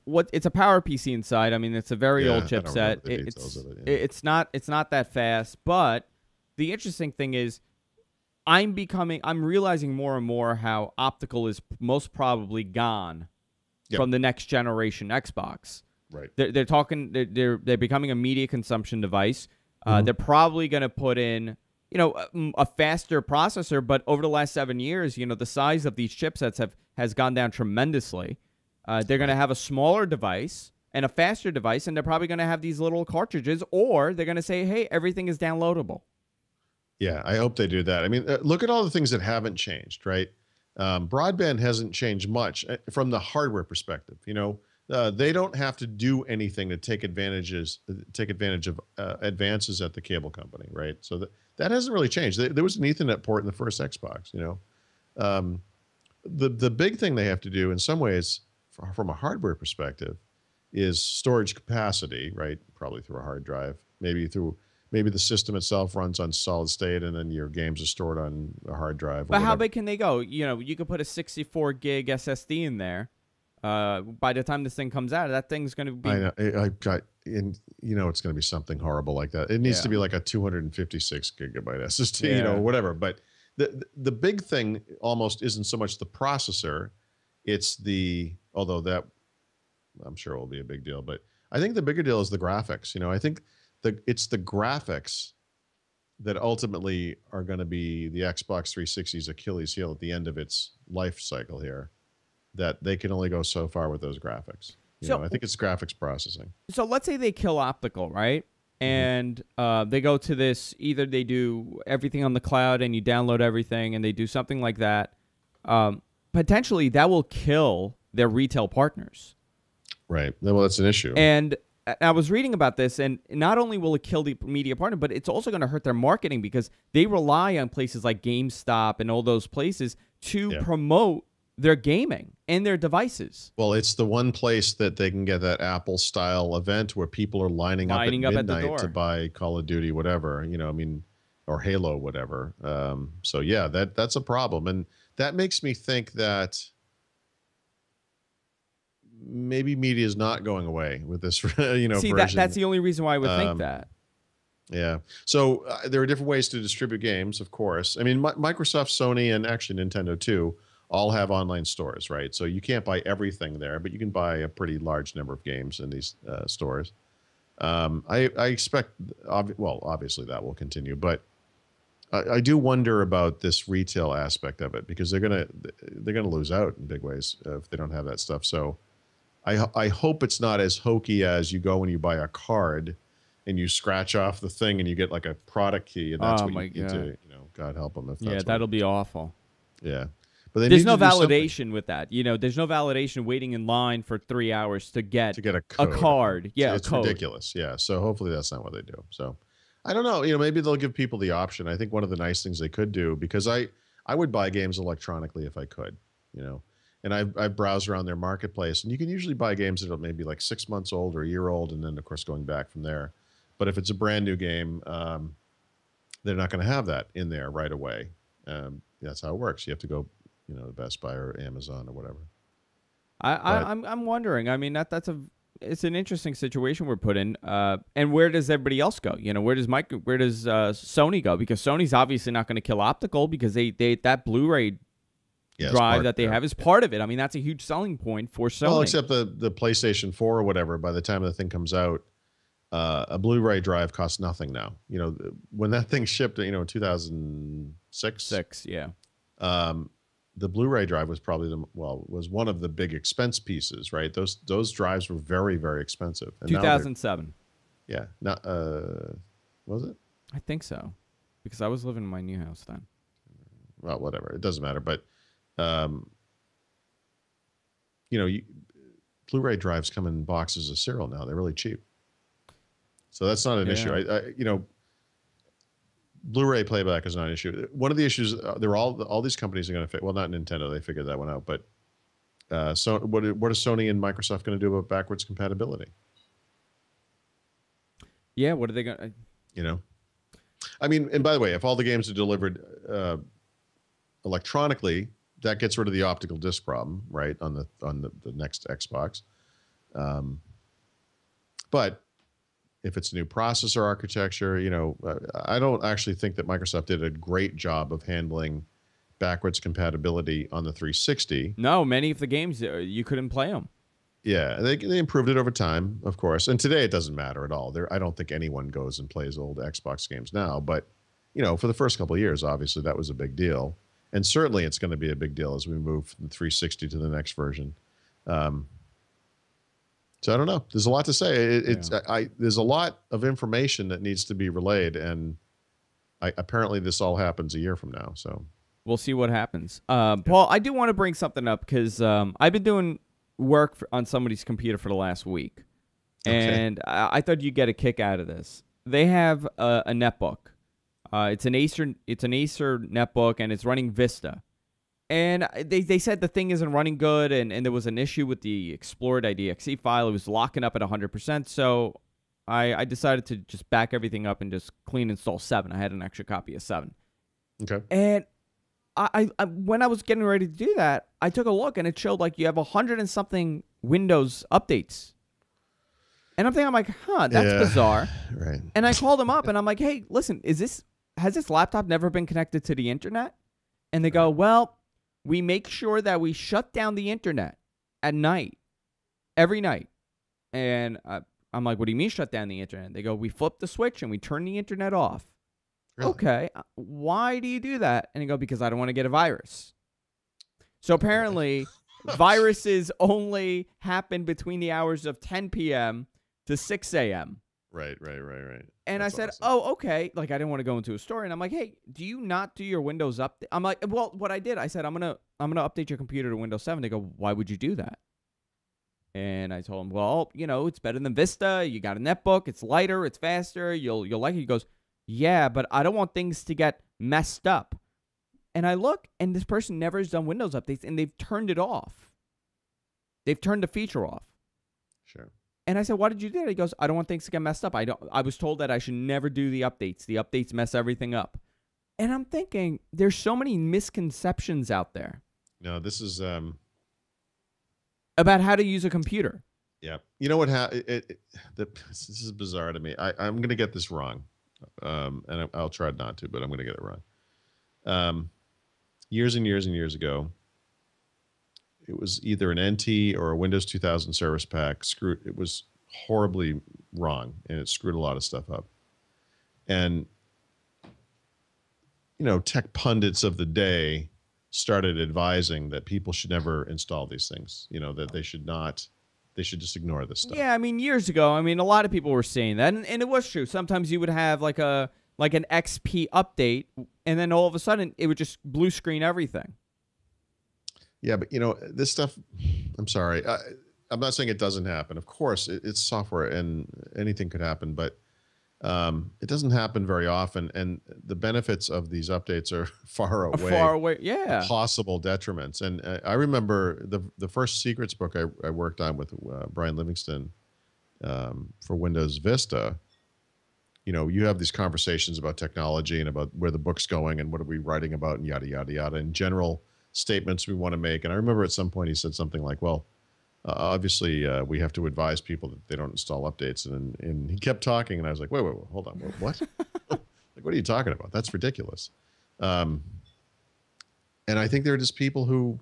Speaker 1: What? It's a power PC inside. I mean, it's a very old
Speaker 2: I don't
Speaker 1: chipset.
Speaker 2: remember the details of it. Yeah.
Speaker 1: It's not that fast. But the interesting thing is, I'm realizing more and more how optical is most probably gone from the next generation Xbox.
Speaker 2: Right.
Speaker 1: They're talking. They're becoming a media consumption device. They're probably going to put in, you know, a faster processor. But over the last 7 years, you know, the size of these chipsets has gone down tremendously. They're going to have a smaller device and a faster device, and they're probably going to have these little cartridges, or they're going to say, hey, everything is downloadable.
Speaker 2: Yeah, I hope they do that. I mean, look at all the things that haven't changed, right? Broadband hasn't changed much from the hardware perspective. You know, they don't have to do anything to take advantage of advances at the cable company, right? So that hasn't really changed. There was an Ethernet port in the first Xbox. You know, the big thing they have to do in some ways, from a hardware perspective, is storage capacity, right? Probably through a hard drive, maybe the system itself runs on solid state, and then your games are stored on a hard drive.
Speaker 1: But how big can they go? You know, you could put a 64 gig SSD in there. By the time this thing comes out, that thing's going to be.
Speaker 2: I know. You know, it's going to be something horrible like that. It needs to be like a 256 gigabyte SSD, you know, whatever. But the big thing almost isn't so much the processor, it's although that I'm sure will be a big deal, but I think the bigger deal is the graphics. You know, I think it's the graphics that ultimately are going to be the Xbox 360's Achilles heel at the end of its life cycle here, that they can only go so far with those graphics. You know, I think it's graphics processing. So
Speaker 1: let's say they kill optical, right? And they go to this, either they do everything on the cloud and you download everything, and they do something like that. Potentially, that will kill their retail partners.
Speaker 2: Right. Well, that's an issue.
Speaker 1: And I was reading about this, and not only will it kill the media partner, but it's also going to hurt their marketing, because they rely on places like GameStop and all those places to promote their gaming and their devices.
Speaker 2: Well, it's the one place that they can get that Apple-style event where people are lining up at midnight to buy Call of Duty, whatever, you know, I mean, or Halo, whatever. So, yeah, that's a problem. And that makes me think that maybe media is not going away with this, you know, version.
Speaker 1: That's the only reason why I would think that.
Speaker 2: Yeah. So there are different ways to distribute games, of course. I mean, Microsoft, Sony, and actually Nintendo too all have online stores, right? So you can't buy everything there, but you can buy a pretty large number of games in these stores. I expect, obviously that will continue, but I do wonder about this retail aspect of it, because they're gonna lose out in big ways if they don't have that stuff. So I hope it's not as hokey as you go and you buy a card and you scratch off the thing and you get like a product key, and that's what you get to, you know, God help them if that's
Speaker 1: that'll be awful.
Speaker 2: Yeah. But
Speaker 1: there's no validation with that. You know, there's no validation waiting in line for 3 hours to get
Speaker 2: a card.
Speaker 1: Yeah,
Speaker 2: it's ridiculous. Yeah. So hopefully that's not what they do. So I don't know. You know, maybe they'll give people the option. I think one of the nice things they could do, because I would buy games electronically if I could, you know, and I've browsed around their marketplace, and you can usually buy games that are maybe like 6 months old or a year old, and then of course going back from there. But if it's a brand new game, they're not going to have that in there right away. That's how it works. You have to go, you know, to Best Buy or Amazon or whatever.
Speaker 1: I'm wondering. I mean, it's an interesting situation we're put in. And where does everybody else go? You know, where does Sony go? Because Sony's obviously not going to kill optical, because they that Blu-ray drive that they have is part of it. I mean, that's a huge selling point for Sony.
Speaker 2: Well, except the PlayStation 4 or whatever, by the time the thing comes out, a Blu-ray drive costs nothing now. You know, when that thing shipped, you know, in 2006. The Blu-ray drive was probably was one of the big expense pieces, right? Those drives were very, very expensive. And
Speaker 1: 2007.
Speaker 2: Yeah. Not, was it?
Speaker 1: I think so, because I was living in my new house then.
Speaker 2: Well, whatever. It doesn't matter. But, you know, Blu-ray drives come in boxes of cereal now. They're really cheap. So that's not an issue. You know, Blu-ray playback is not an issue. One of the issues, all these companies are going to fit. Well, not Nintendo, they figured that one out. But so what are Sony and Microsoft going to do about backwards compatibility?
Speaker 1: Yeah, what are they going to?
Speaker 2: You know, I mean, and by the way, if all the games are delivered electronically, that gets rid of the optical disc problem, right, on the next Xbox. But if it's a new processor architecture, I don't actually think that Microsoft did a great job of handling backwards compatibility on the 360.
Speaker 1: No, many of the games you couldn't play them.
Speaker 2: Yeah, they improved it over time, of course. And today it doesn't matter at all. I don't think anyone goes and plays old Xbox games now. But, for the first couple of years, obviously, that was a big deal. And certainly it's going to be a big deal as we move from the 360 to the next version. So I don't know. There's a lot to say. There's a lot of information that needs to be relayed. And apparently this all happens a year from now. So
Speaker 1: we'll see what happens. Paul, I do want to bring something up because I've been doing work on somebody's computer for the last week. And I thought you'd get a kick out of this. They have a netbook. It's an Acer netbook, and it's running Vista. And they said the thing isn't running good, and there was an issue with the explored.exe file. It was locking up at 100%. So I decided to just back everything up and just clean install 7. I had an extra copy of 7.
Speaker 2: Okay.
Speaker 1: And I when I was getting ready to do that, I took a look, and it showed like you have 100 and something Windows updates. And I'm like, that's bizarre.
Speaker 2: Right.
Speaker 1: And I called them up, and I'm like, hey, listen, has this laptop never been connected to the internet? And they go, well, we make sure that we shut down the internet at night, every night. And I'm like, what do you mean shut down the internet? They go, we flip the switch and we turn the internet off. Really? Okay, why do you do that? And they go, because I don't want to get a virus. So apparently, viruses only happen between the hours of 10 p.m. to 6 a.m.
Speaker 2: Right.
Speaker 1: And that's I said, awesome. Oh, okay. Like, I didn't want to go into a story. And I'm like, hey, do you not do your Windows update? I'm like, well, what I did, I said, I'm gonna update your computer to Windows 7. They go, why would you do that? And I told him, well, it's better than Vista. You got a netbook. It's lighter. It's faster. You'll like it. He goes, yeah, but I don't want things to get messed up. And I look, and this person never has done Windows updates, and they've turned it off. They've turned the feature off.
Speaker 2: Sure.
Speaker 1: And I said, why did you do that? He goes, I don't want things to get messed up. I was told that I should never do the updates. The updates mess everything up. And I'm thinking, there's so many misconceptions out there.
Speaker 2: No, this is
Speaker 1: about how to use a computer.
Speaker 2: Yeah. You know what? This is bizarre to me. I'm going to get this wrong. And I'll try not to, but I'm going to get it wrong. Years and years and years ago, it was either an NT or a Windows 2000 service pack. It was horribly wrong, and it screwed a lot of stuff up. And, tech pundits of the day started advising that people should never install these things, that they should just ignore this stuff.
Speaker 1: Yeah, years ago, a lot of people were saying that, and it was true. Sometimes you would have like an XP update, and then all of a sudden, it would just blue screen everything.
Speaker 2: Yeah, but this stuff, I'm sorry. I'm not saying it doesn't happen. Of course, it's software and anything could happen, but it doesn't happen very often. And the benefits of these updates are far away. Yeah. Possible detriments. And I remember the first secrets book I worked on with Brian Livingston for Windows Vista. You have these conversations about technology and about where the book's going and what are we writing about and yada, yada, yada, and general statements we want to make. And I remember at some point he said something like, well, obviously we have to advise people that they don't install updates. And he kept talking and I was like, wait, hold on. What? Like, what are you talking about? That's ridiculous. And I think there are just people who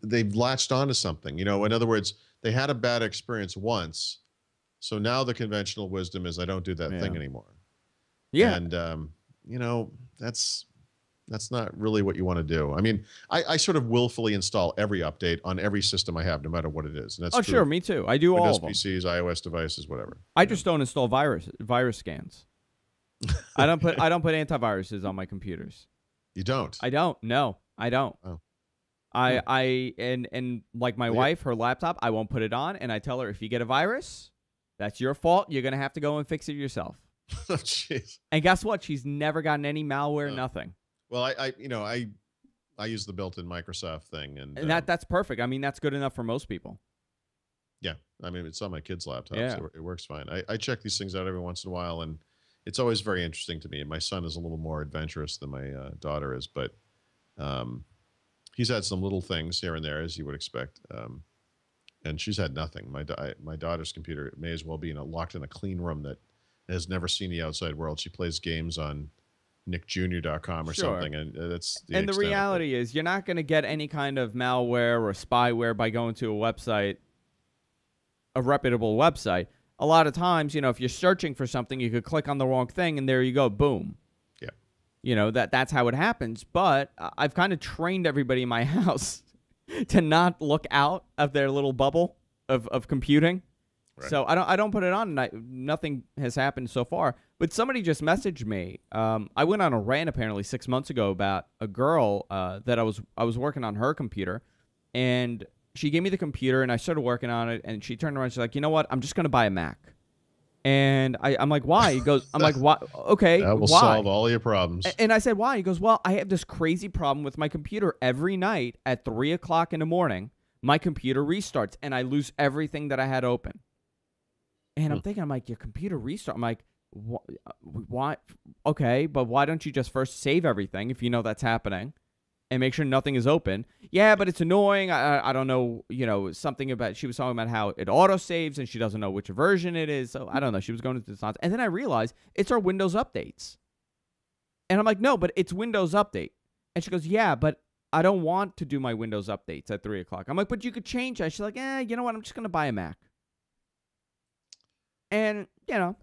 Speaker 2: they've latched onto something, in other words, they had a bad experience once. So now the conventional wisdom is I don't do that thing anymore. Yeah. And, that's not really what you want to do. I sort of willfully install every update on every system I have, no matter what it is. And that's
Speaker 1: true. Sure, me too. I do
Speaker 2: Windows
Speaker 1: all of them.
Speaker 2: PCs, iOS devices, whatever.
Speaker 1: I just don't install virus scans. I don't put antiviruses on my computers.
Speaker 2: You don't?
Speaker 1: I don't. No, I don't.
Speaker 2: Oh.
Speaker 1: And like my wife, her laptop, I won't put it on, and I tell her if you get a virus, that's your fault. You're gonna have to go and fix it yourself.
Speaker 2: Oh, jeez.
Speaker 1: And guess what? She's never gotten any malware, nothing.
Speaker 2: Well, I use the built-in Microsoft thing, and
Speaker 1: that's perfect. That's good enough for most people.
Speaker 2: Yeah, it's on my kids' laptops.
Speaker 1: Yeah.
Speaker 2: It works fine. I check these things out every once in a while, and it's always very interesting to me. And my son is a little more adventurous than my daughter is, but He's had some little things here and there, as you would expect. And she's had nothing. My daughter's computer may as well be locked in a clean room that has never seen the outside world. She plays games on nickjr.com or something, and that's the
Speaker 1: And the
Speaker 2: extent of it.
Speaker 1: reality is, you're not going to get any kind of malware or spyware by going to a website, a reputable website. A lot of times, if you're searching for something, you could click on the wrong thing, and there you go, boom.
Speaker 2: Yeah.
Speaker 1: That's how it happens. But I've kind of trained everybody in my house to not look out of their little bubble of computing. Right. So I don't put it on. Nothing has happened so far. But somebody just messaged me. I went on a rant apparently 6 months ago about a girl that I was working on her computer, and she gave me the computer, and I started working on it, and she turned around and she's like, you know what? I'm just going to buy a Mac. And I'm like, why? He goes, I'm like, why? Okay,
Speaker 2: that will
Speaker 1: why?
Speaker 2: solve all your problems.
Speaker 1: And I said, why? He goes, well, I have this crazy problem with my computer. Every night at 3 o'clock in the morning, my computer restarts, and I lose everything that I had open. And I'm thinking, I'm like, your computer restart? I'm like, why? Okay, but why don't you just first save everything if you know that's happening and make sure nothing is open? Yeah, but it's annoying. I don't know, something about, she was talking about how it auto-saves and she doesn't know which version it is. So I don't know. She was going into this nonsense. And then I realized it's our Windows updates. And I'm like, no, but it's Windows Update. And she goes, yeah, but I don't want to do my Windows updates at 3 o'clock. I'm like, but you could change that. She's like, you know what? I'm just going to buy a Mac. And,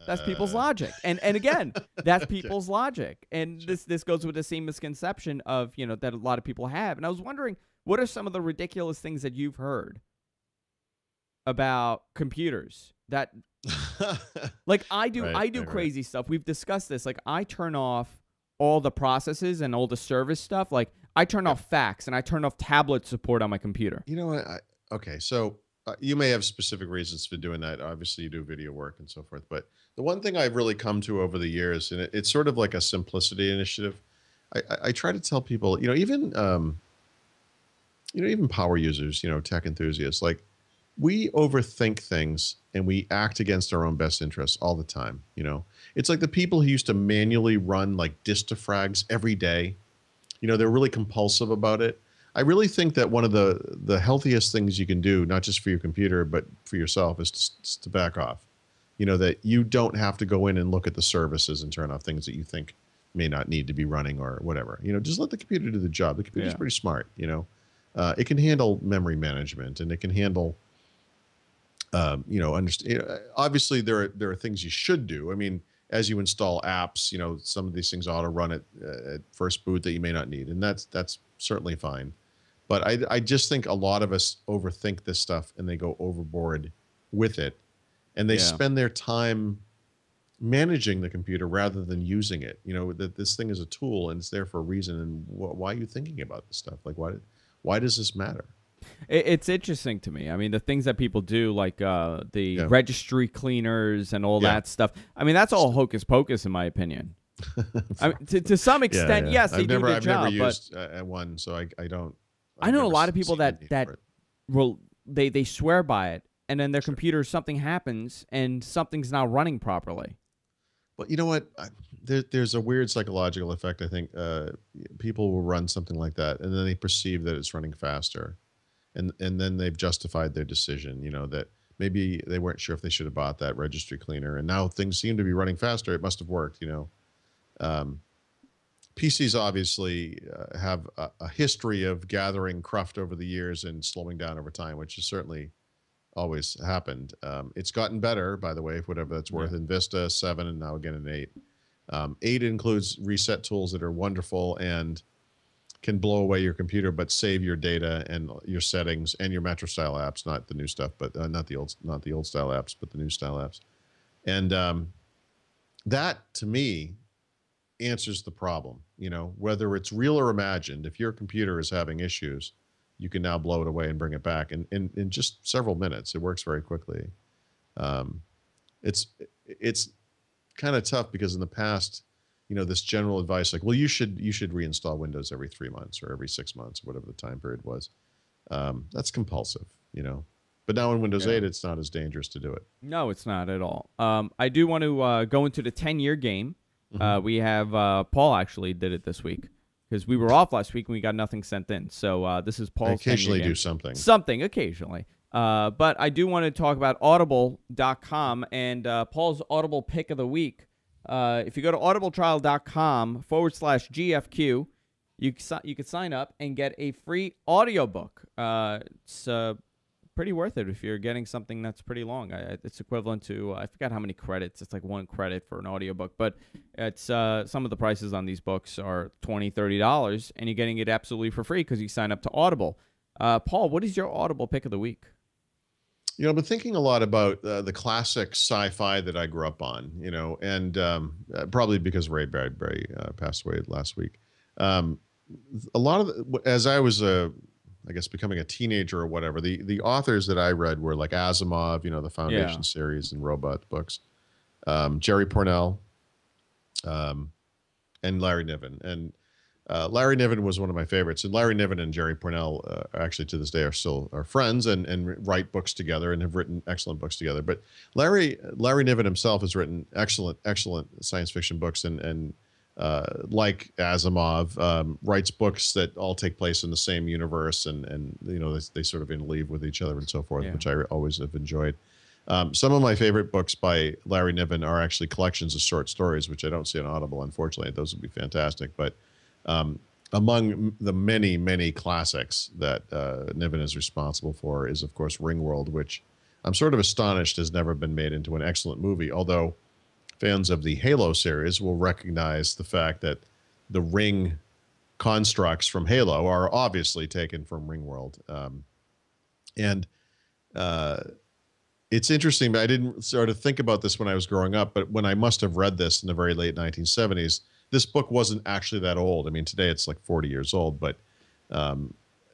Speaker 1: that's people's logic. And again, that's people's logic. And this goes with the same misconception of, that a lot of people have. And I was wondering, what are some of the ridiculous things that you've heard about computers that, like I do crazy stuff. We've discussed this. Like I turn off all the processes and all the service stuff. Like I turn off fax and I turn off tablet support on my computer.
Speaker 2: You know what? Okay, so you may have specific reasons for doing that. Obviously, you do video work and so forth. But the one thing I've really come to over the years, and it's sort of like a simplicity initiative. I try to tell people, even power users, tech enthusiasts, like we overthink things and we act against our own best interests all the time. It's like the people who used to manually run like disk defrags every day. They're really compulsive about it. I really think that one of the healthiest things you can do, not just for your computer, but for yourself, is to back off. That you don't have to go in and look at the services and turn off things that you think may not need to be running or whatever. Just let the computer do the job. The computer's pretty smart, It can handle memory management and it can handle, obviously there are things you should do. I mean, as you install apps, some of these things ought to run at first boot that you may not need. And that's certainly fine. But I just think a lot of us overthink this stuff and they go overboard with it. And they spend their time managing the computer rather than using it. That this thing is a tool and it's there for a reason. And why are you thinking about this stuff? Like, why does this matter?
Speaker 1: It's interesting to me. I mean, the things that people do, like the registry cleaners and all that stuff. I mean, that's all hocus pocus, in my opinion. I mean, to some extent, yes, they do a good job.
Speaker 2: I've never used one, so I don't.
Speaker 1: I know a lot of people that they swear by it, and then their computer, something happens, and something's not running properly.
Speaker 2: But you know what? There's a weird psychological effect. I think people will run something like that, and then they perceive that it's running faster, and then they've justified their decision. That maybe they weren't sure if they should have bought that registry cleaner, and now things seem to be running faster. It must have worked. PCs obviously have a history of gathering cruft over the years and slowing down over time, which has certainly always happened. It's gotten better, by the way, for whatever that's worth, in Vista 7 and now again in 8. 8 includes reset tools that are wonderful and can blow away your computer, but save your data and your settings and your Metro style apps, not the new stuff, but not the old style apps, but the new style apps. And that, to me, answers the problem. Whether it's real or imagined, if your computer is having issues, you can now blow it away and bring it back in just several minutes. It works very quickly. It's kind of tough because in the past, this general advice like, well, you should reinstall Windows every 3 months or every 6 months, or whatever the time period was. That's compulsive, But now in Windows 8, it's not as dangerous to do it.
Speaker 1: No, it's not at all. I do want to go into the 10-year game. We have Paul actually did it this week because we were off last week and we got nothing sent in. So this is Paul's.
Speaker 2: I occasionally do something.
Speaker 1: Something occasionally. But I do want to talk about Audible.com and Paul's Audible Pick of the Week. If you go to audibletrial.com/GFQ, you could sign up and get a free audiobook. It's pretty worth it if you're getting something that's pretty long. It's equivalent to, I forgot how many credits. It's like 1 credit for an audiobook. But it's some of the prices on these books are $20, $30, and you're getting it absolutely for free because you sign up to Audible. Paul, what is your Audible Pick of the Week?
Speaker 2: You know, I've been thinking a lot about the classic sci-fi that I grew up on, you know, and probably because Ray Bradbury passed away last week. A lot of, as I was, I guess, becoming a teenager or whatever, the authors that I read were like Asimov, you know, the Foundation series and robot books, Jerry Pournelle, and Larry Niven. And Larry Niven was one of my favorites, and Larry Niven and Jerry Pournelle actually to this day are friends and write books together and have written excellent books together. But Larry Niven himself has written excellent science fiction books and like Asimov, writes books that all take place in the same universe and you know they sort of interleave with each other and so forth, which I always have enjoyed. Some of my favorite books by Larry Niven are actually collections of short stories, which I don't see on Audible, unfortunately. Those would be fantastic, but among the many classics that Niven is responsible for is, of course, Ringworld, which I'm sort of astonished has never been made into an excellent movie, although fans of the Halo series will recognize the fact that the ring constructs from Halo are obviously taken from Ringworld. It's interesting, but I didn't sort of think about this when I was growing up, but when I must have read this in the very late 1970s, this book wasn't actually that old. I mean, today it's like 40 years old, but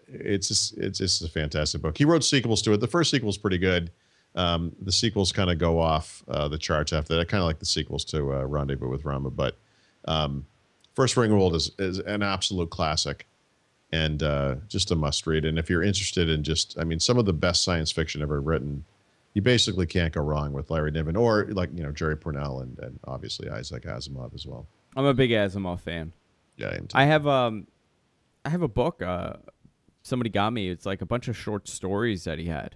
Speaker 2: it's just a fantastic book. He wrote sequels to it. The first sequel's pretty good. The sequels kind of go off the charts after that. I kind of like the sequels to Rendezvous with Rama, but first Ringworld is an absolute classic and just a must read. And if you're interested in just, I mean, some of the best science fiction ever written, you basically can't go wrong with Larry Niven or like, you know, Jerry Pournelle and obviously Isaac Asimov as well.
Speaker 1: I'm a big Asimov fan.
Speaker 2: Yeah, I am too.
Speaker 1: I have a book somebody got me. It's like a bunch of short stories that he had.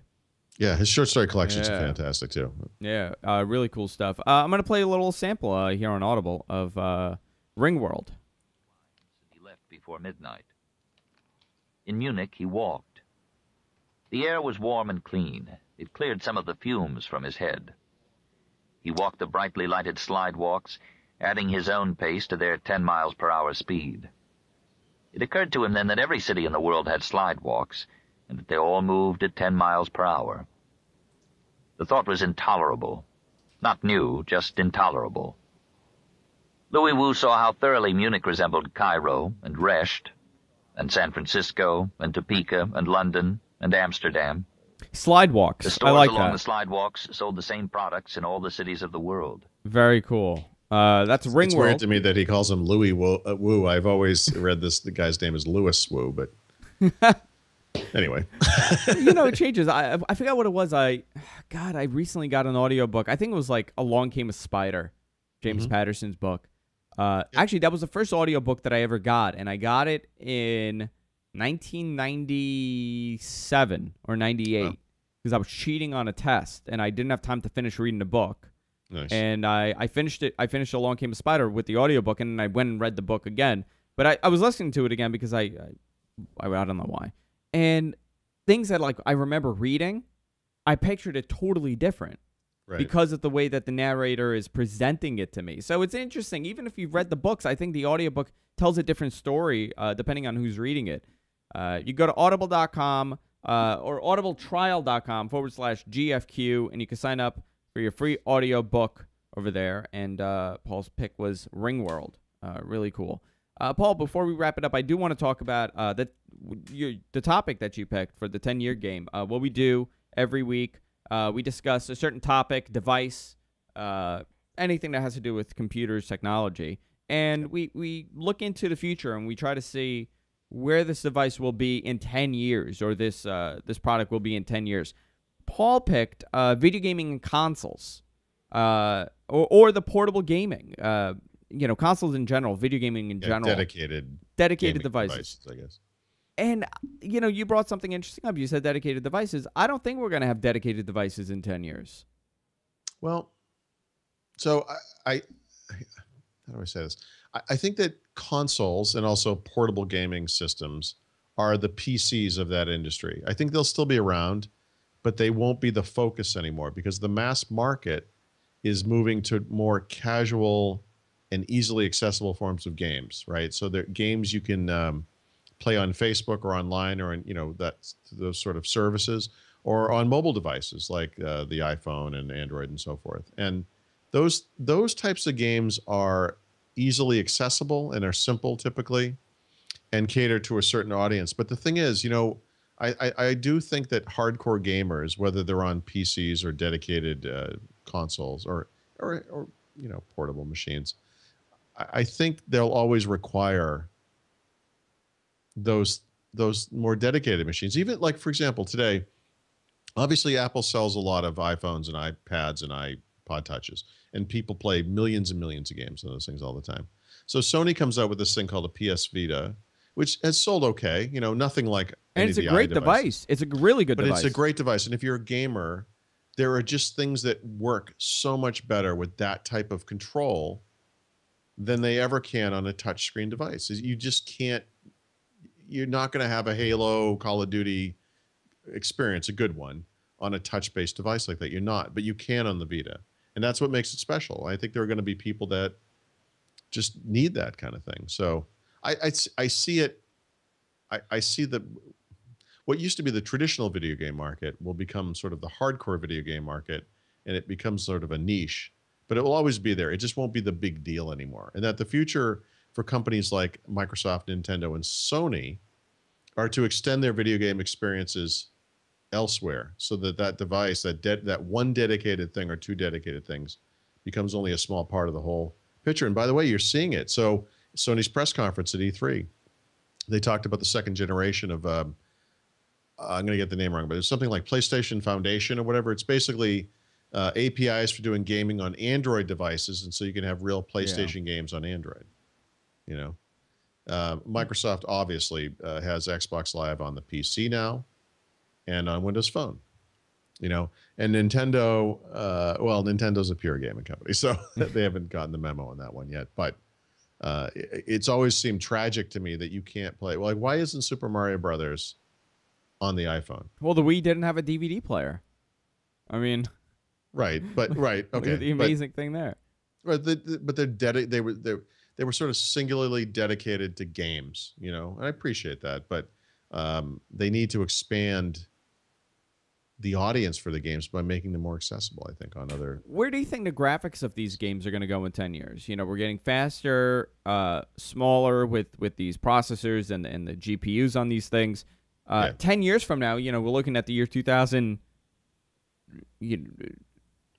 Speaker 2: Yeah, his short story collections are fantastic too.
Speaker 1: Yeah, really cool stuff. I'm going to play a little sample here on Audible of Ringworld.
Speaker 3: He left before midnight. In Munich, he walked. The air was warm and clean. It cleared some of the fumes from his head. He walked the brightly lighted slidewalks, adding his own pace to their 10 miles per hour speed. It occurred to him then that every city in the world had slidewalks, and that they all moved at 10 miles per hour. The thought was intolerable. Not new, just intolerable. Louis Wu saw how thoroughly Munich resembled Cairo and Resht, and San Francisco, and Topeka, and London, and Amsterdam.
Speaker 1: Slidewalks.
Speaker 3: The stores
Speaker 1: I like
Speaker 3: along
Speaker 1: that.
Speaker 3: the slidewalks sold the same products in all the cities of the world.
Speaker 1: Very cool. That's Ringworld.
Speaker 2: It's weird to me that he calls him Louis Wu. I've always read the guy's name is Louis Wu, but anyway.
Speaker 1: You know, it changes. I forgot what it was. I recently got an audiobook. I think it was like Along Came a Spider, James Patterson's book. Actually, that was the first audiobook that I ever got, and I got it in 1997 or 98 because I was cheating on a test, and I didn't have time to finish reading the book.
Speaker 2: Nice.
Speaker 1: And I finished it. I finished Along Came a Spider with the audiobook, and then I went and read the book again. But I was listening to it again because I don't know why. And things that like I remember reading, I pictured it totally different. Right. Because of the way that the narrator is presenting it to me. So it's interesting. Even if you've read the books, I think the audiobook tells a different story depending on who's reading it. You go to audible.com or audibletrial.com/GFQ, and you can sign up for your free audio book over there. And Paul's pick was Ringworld. Really cool. Paul, before we wrap it up, I do want to talk about the topic that you picked for the 10-year game. What we do every week. We discuss a certain topic, device, anything that has to do with computers, technology. And we look into the future and we try to see where this device will be in 10 years or this product will be in 10 years. Paul picked video gaming and consoles or the portable gaming. consoles in general, video gaming in general,
Speaker 2: dedicated
Speaker 1: devices,
Speaker 2: I guess.
Speaker 1: And you brought something interesting up. You said dedicated devices. I don't think we're going to have dedicated devices in 10 years.
Speaker 2: Well, so I how do I say this? I think that consoles and also portable gaming systems are the PCs of that industry. I think they'll still be around, but they won't be the focus anymore because the mass market is moving to more casual and easily accessible forms of games, right? So they're games you can play on Facebook or online or in, those sort of services, or on mobile devices like the iPhone and Android and so forth. And those types of games are easily accessible and are simple typically and cater to a certain audience. But the thing is, I do think that hardcore gamers, whether they're on PCs or dedicated consoles or portable machines, I think they'll always require those more dedicated machines. Even like, for example, today, obviously Apple sells a lot of iPhones and iPads and iPod touches, and people play millions and millions of games on those things all the time. So Sony comes out with this thing called a PS Vita, which has sold okay, nothing like
Speaker 1: and it's a great device. It's a really good device.
Speaker 2: But it's a great device. And if you're a gamer, there are just things that work so much better with that type of control than they ever can on a touchscreen device. You just can't, you're not going to have a Halo, Call of Duty experience, a good one, on a touch-based device like that. You're not, but you can on the Vita. And that's what makes it special. I think there are going to be people that just need that kind of thing. So I see it. I see that what used to be the traditional video game market will become sort of the hardcore video game market, and it becomes sort of a niche, but it will always be there. It just won't be the big deal anymore. And that the future for companies like Microsoft, Nintendo, and Sony are to extend their video game experiences elsewhere, so that device, that one dedicated thing or two dedicated things, becomes only a small part of the whole picture. And by the way, you're seeing it. So Sony's press conference at E3, they talked about the second generation of I'm going to get the name wrong, but it's something like PlayStation Foundation or whatever. It's basically APIs for doing gaming on Android devices, and so you can have real PlayStation games on Android. Microsoft obviously has Xbox Live on the PC now and on Windows Phone, and Nintendo, Nintendo's a pure gaming company, so they haven't gotten the memo on that one yet. But it's always seemed tragic to me that you can't play. Well, like, why isn't Super Mario Brothers on the iPhone?
Speaker 1: Well, the Wii didn't have a DVD player. I mean,
Speaker 2: right, okay.
Speaker 1: The amazing thing there.
Speaker 2: Right, but they were sort of singularly dedicated to games, and I appreciate that, but they need to expand the audience for the games by making them more accessible, I think, on other...
Speaker 1: Where do you think the graphics of these games are going to go in 10 years? We're getting faster, smaller with these processors and the GPUs on these things. 10 years from now, we're looking at the year 2000.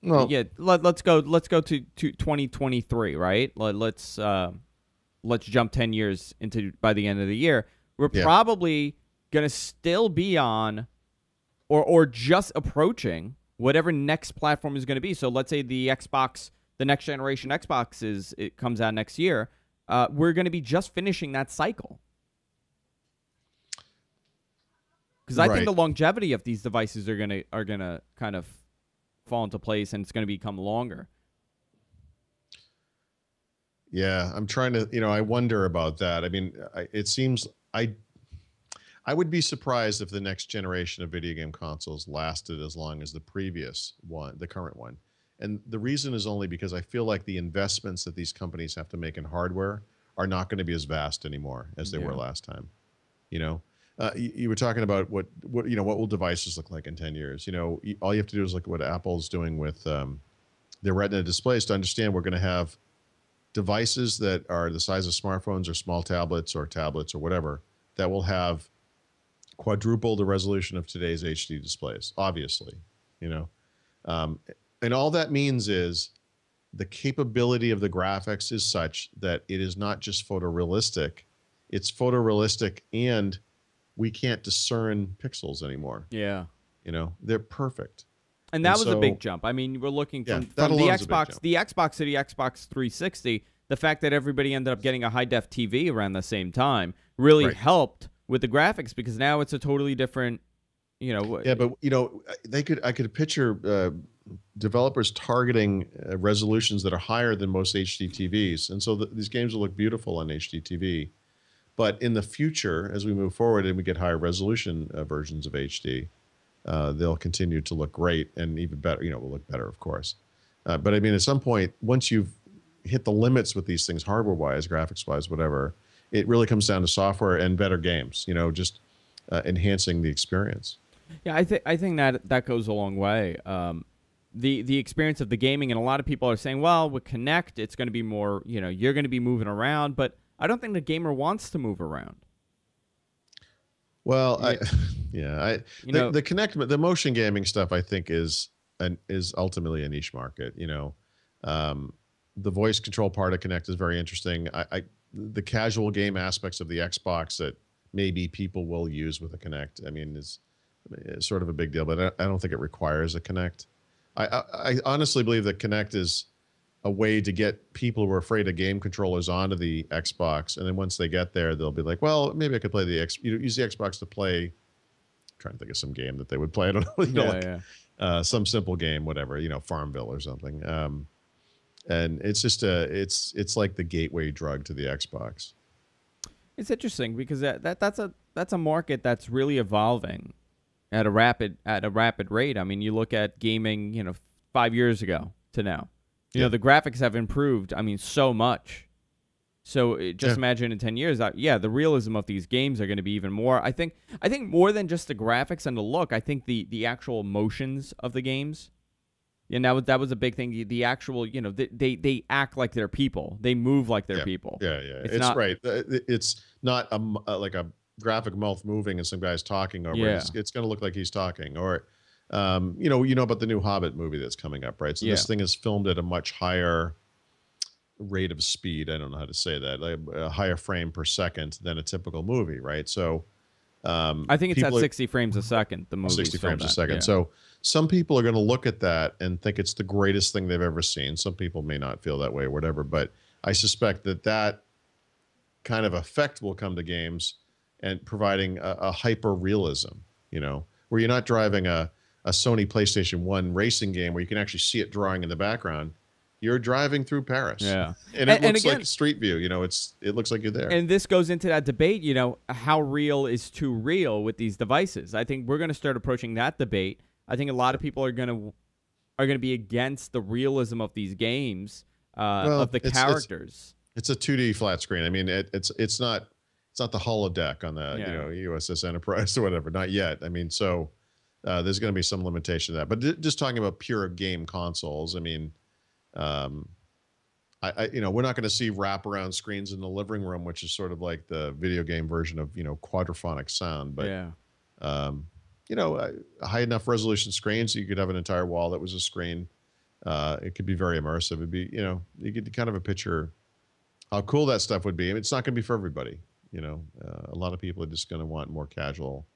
Speaker 1: Let's go to 2023, right? Let's jump 10 years into by the end of the year. We're probably going to still be on or just approaching whatever next platform is going to be. So let's say the next generation Xbox it comes out next year. We're going to be just finishing that cycle. Because I think the longevity of these devices are gonna kind of fall into place, and it's going to become longer.
Speaker 2: Yeah, I'm trying to, I wonder about that. I mean, it seems I would be surprised if the next generation of video game consoles lasted as long as the previous one, the current one. And the reason is only because I feel like the investments that these companies have to make in hardware are not going to be as vast anymore as they were last time. You were talking about what will devices look like in 10 years? All you have to do is look at what Apple's doing with their Retina displays to understand we're going to have devices that are the size of smartphones or small tablets or whatever that will have quadruple the resolution of today's HD displays, obviously, and all that means is the capability of the graphics is such that it is not just photorealistic, it's photorealistic and we can't discern pixels anymore.
Speaker 1: Yeah.
Speaker 2: They're perfect.
Speaker 1: And that was a big jump. I mean, we're looking from the Xbox to the Xbox 360. the fact that everybody ended up getting a high-def TV around the same time really helped with the graphics, because now it's a totally different, you know.
Speaker 2: Yeah, but I could picture developers targeting resolutions that are higher than most HD TVs, and so these games will look beautiful on HD TV. But in the future, as we move forward and we get higher resolution versions of HD, they'll continue to look great and even better. You know, will look better, of course. But I mean, at some point, once you've hit the limits with these things, hardware-wise, graphics-wise, whatever, it really comes down to software and better games. You know, just enhancing the experience.
Speaker 1: Yeah, I think that goes a long way. The experience of the gaming, and a lot of people are saying, well, with Kinect, it's going to be more, you know, you're going to be moving around, but I don't think the gamer wants to move around.
Speaker 2: Well, the Kinect, the motion gaming stuff, I think is ultimately a niche market. You know, the voice control part of Kinect is very interesting. The casual game aspects of the Xbox that maybe people will use with a Kinect, I mean, is sort of a big deal, but I don't think it requires a Kinect. I honestly believe that Kinect is a way to get people who are afraid of game controllers onto the Xbox, and then once they get there, they'll be like, well, maybe I could play use the Xbox to play. I'm trying to think of some game that they would play. I don't know, some simple game, whatever, you know, Farmville or something. And it's just it's like the gateway drug to the Xbox.
Speaker 1: It's interesting because that's a market that's really evolving at a rapid rate. I mean, you look at gaming, you know, 5 years ago to now. You know, the graphics have improved, I mean, so much. So just imagine in 10 years, the realism of these games are going to be even more. I think more than just the graphics and the look, I think the actual motions of the games. And that was a big thing. The actual, you know, they act like they're people. They move like they're people.
Speaker 2: Yeah. It's right. It's not like a graphic mouth moving and some guy's talking over it. It's going to look like he's talking. Or you know about the new Hobbit movie that's coming up, right? So this thing is filmed at a much higher rate of speed. I don't know how to say that, like a higher frame per second than a typical movie, right? So
Speaker 1: I think it's at 60 frames a second. The movie
Speaker 2: 60 frames a second. So some people are going to look at that and think it's the greatest thing they've ever seen. Some people may not feel that way or whatever, but I suspect that kind of effect will come to games and providing a hyper realism, you know, where you're not driving a Sony PlayStation 1 racing game where you can actually see it drawing in the background. You're driving through Paris. Yeah. And it looks like Street View, you know, it looks like you're there.
Speaker 1: And this goes into that debate, you know, how real is too real with these devices. I think we're going to start approaching that debate. I think a lot of people are going to be against the realism of these games, of the characters.
Speaker 2: It's a 2D flat screen. I mean, it's not the holodeck on the USS Enterprise or whatever. Not yet. I mean, so there's going to be some limitation to that. But just talking about pure game consoles, I mean, you know, we're not going to see wraparound screens in the living room, which is sort of like the video game version of, you know, quadraphonic sound. But you know, high enough resolution screens, you could have an entire wall that was a screen. It could be very immersive. It'd be, you know, you get kind of a picture how cool that stuff would be. I mean, it's not going to be for everybody. You know, a lot of people are just going to want more casual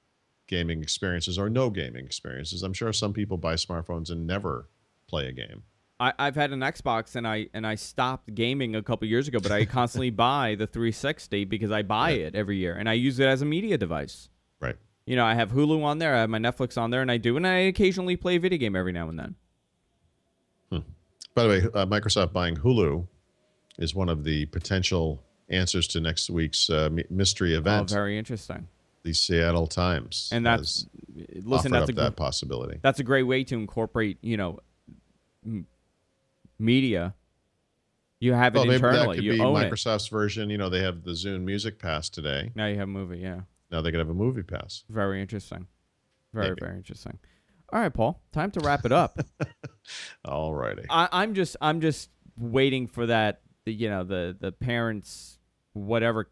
Speaker 2: gaming experiences or no gaming experiences. I'm sure some people buy smartphones and never play a game.
Speaker 1: I've had an Xbox and I stopped gaming a couple years ago, but I constantly buy the 360 because I buy it every year and I use it as a media device.
Speaker 2: Right.
Speaker 1: You know, I have Hulu on there, I have my Netflix on there, and I occasionally play a video game every now and then.
Speaker 2: By the way, Microsoft buying Hulu is one of the potential answers to next week's mystery event.
Speaker 1: Oh, very interesting.
Speaker 2: The Seattle Times.
Speaker 1: And that's
Speaker 2: that possibility.
Speaker 1: That's a great way to incorporate, you know, media. You have it internally.
Speaker 2: Maybe that could be Microsoft's version. You know, they have the Zune Music Pass today.
Speaker 1: Now you have a movie, yeah.
Speaker 2: Now they could have a movie pass.
Speaker 1: Very interesting. Very interesting. All right, Paul. Time to wrap it up.
Speaker 2: All righty.
Speaker 1: I'm just waiting for that. You know, the parents, whatever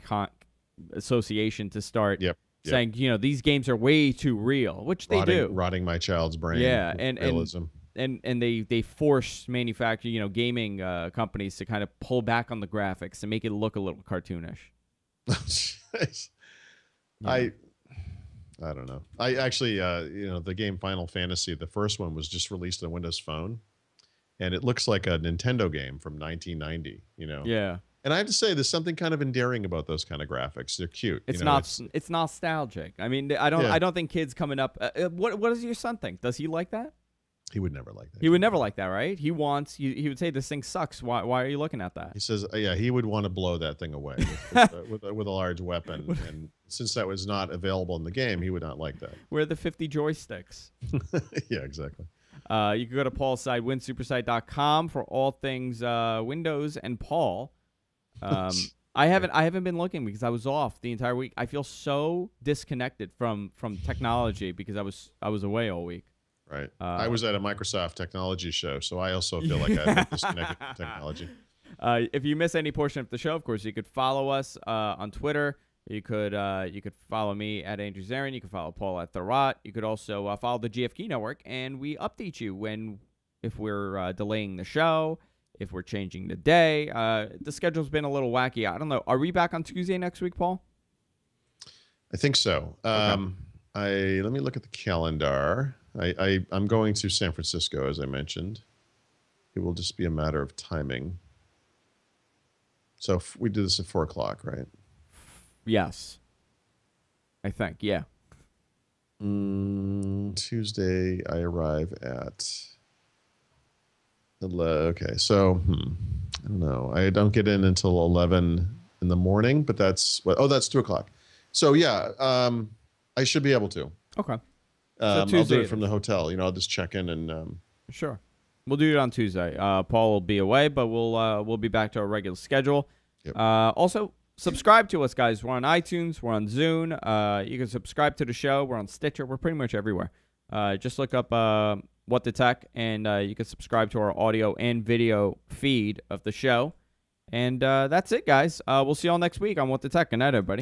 Speaker 1: association to start saying, you know, these games are way too real, which they do.
Speaker 2: Rotting my child's brain.
Speaker 1: Yeah, and they force manufacture, you know, gaming companies to kind of pull back on the graphics and make it look a little cartoonish.
Speaker 2: I don't know. I actually, you know, the game Final Fantasy, the first one was just released on Windows Phone, and it looks like a Nintendo game from 1990. You know.
Speaker 1: Yeah.
Speaker 2: And I have to say, there's something kind of endearing about those kind of graphics. They're cute.
Speaker 1: It's
Speaker 2: you know,
Speaker 1: not. It's nostalgic. I mean, I don't.
Speaker 2: Yeah.
Speaker 1: I don't think kids coming up. What does your son think? Does he like that?
Speaker 2: He would never like that.
Speaker 1: He would never like that, right? He wants. He would say this thing sucks. Why are you looking at that?
Speaker 2: He says, yeah, he would want to blow that thing away with a large weapon. And since that was not available in the game, he would not like that.
Speaker 1: Where are the 50 joysticks?
Speaker 2: Yeah, exactly.
Speaker 1: You can go to Paul's site, winsupersite.com, for all things Windows and Paul. I haven't been looking because I was off the entire week. I feel so disconnected from technology because I was away all week.
Speaker 2: Right. I was at a Microsoft technology show, so I also feel like I've been disconnected from technology.
Speaker 1: If you miss any portion of the show, of course, you could follow us on Twitter. You could follow me at Andrew Zarin. You can follow Paul at Thurrott. You could also follow the GFK Network, and we update you if we're delaying the show, if we're changing the day. The schedule's been a little wacky. I don't know. Are we back on Tuesday next week, Paul?
Speaker 2: I think so.
Speaker 1: Okay.
Speaker 2: Let me look at the calendar. I'm going to San Francisco, as I mentioned. It will just be a matter of timing. So if we do this at 4 o'clock, right?
Speaker 1: Yes. I think, yeah.
Speaker 2: Tuesday, I arrive at... Okay, so I don't know. I don't get in until 11 in the morning, but that's... that's 2 o'clock. So, yeah, I should be able to.
Speaker 1: Okay.
Speaker 2: I'll do it from the hotel. I'll just check in and...
Speaker 1: Sure. We'll do it on Tuesday. Paul will be away, but we'll be back to our regular schedule.
Speaker 2: Yep.
Speaker 1: Also, subscribe to us, guys. We're on iTunes. We're on Zune. You can subscribe to the show. We're on Stitcher. We're pretty much everywhere. Just look up What the Tech, and you can subscribe to our audio and video feed of the show. And that's it, guys. We'll see you all next week on What the Tech. Good night, everybody.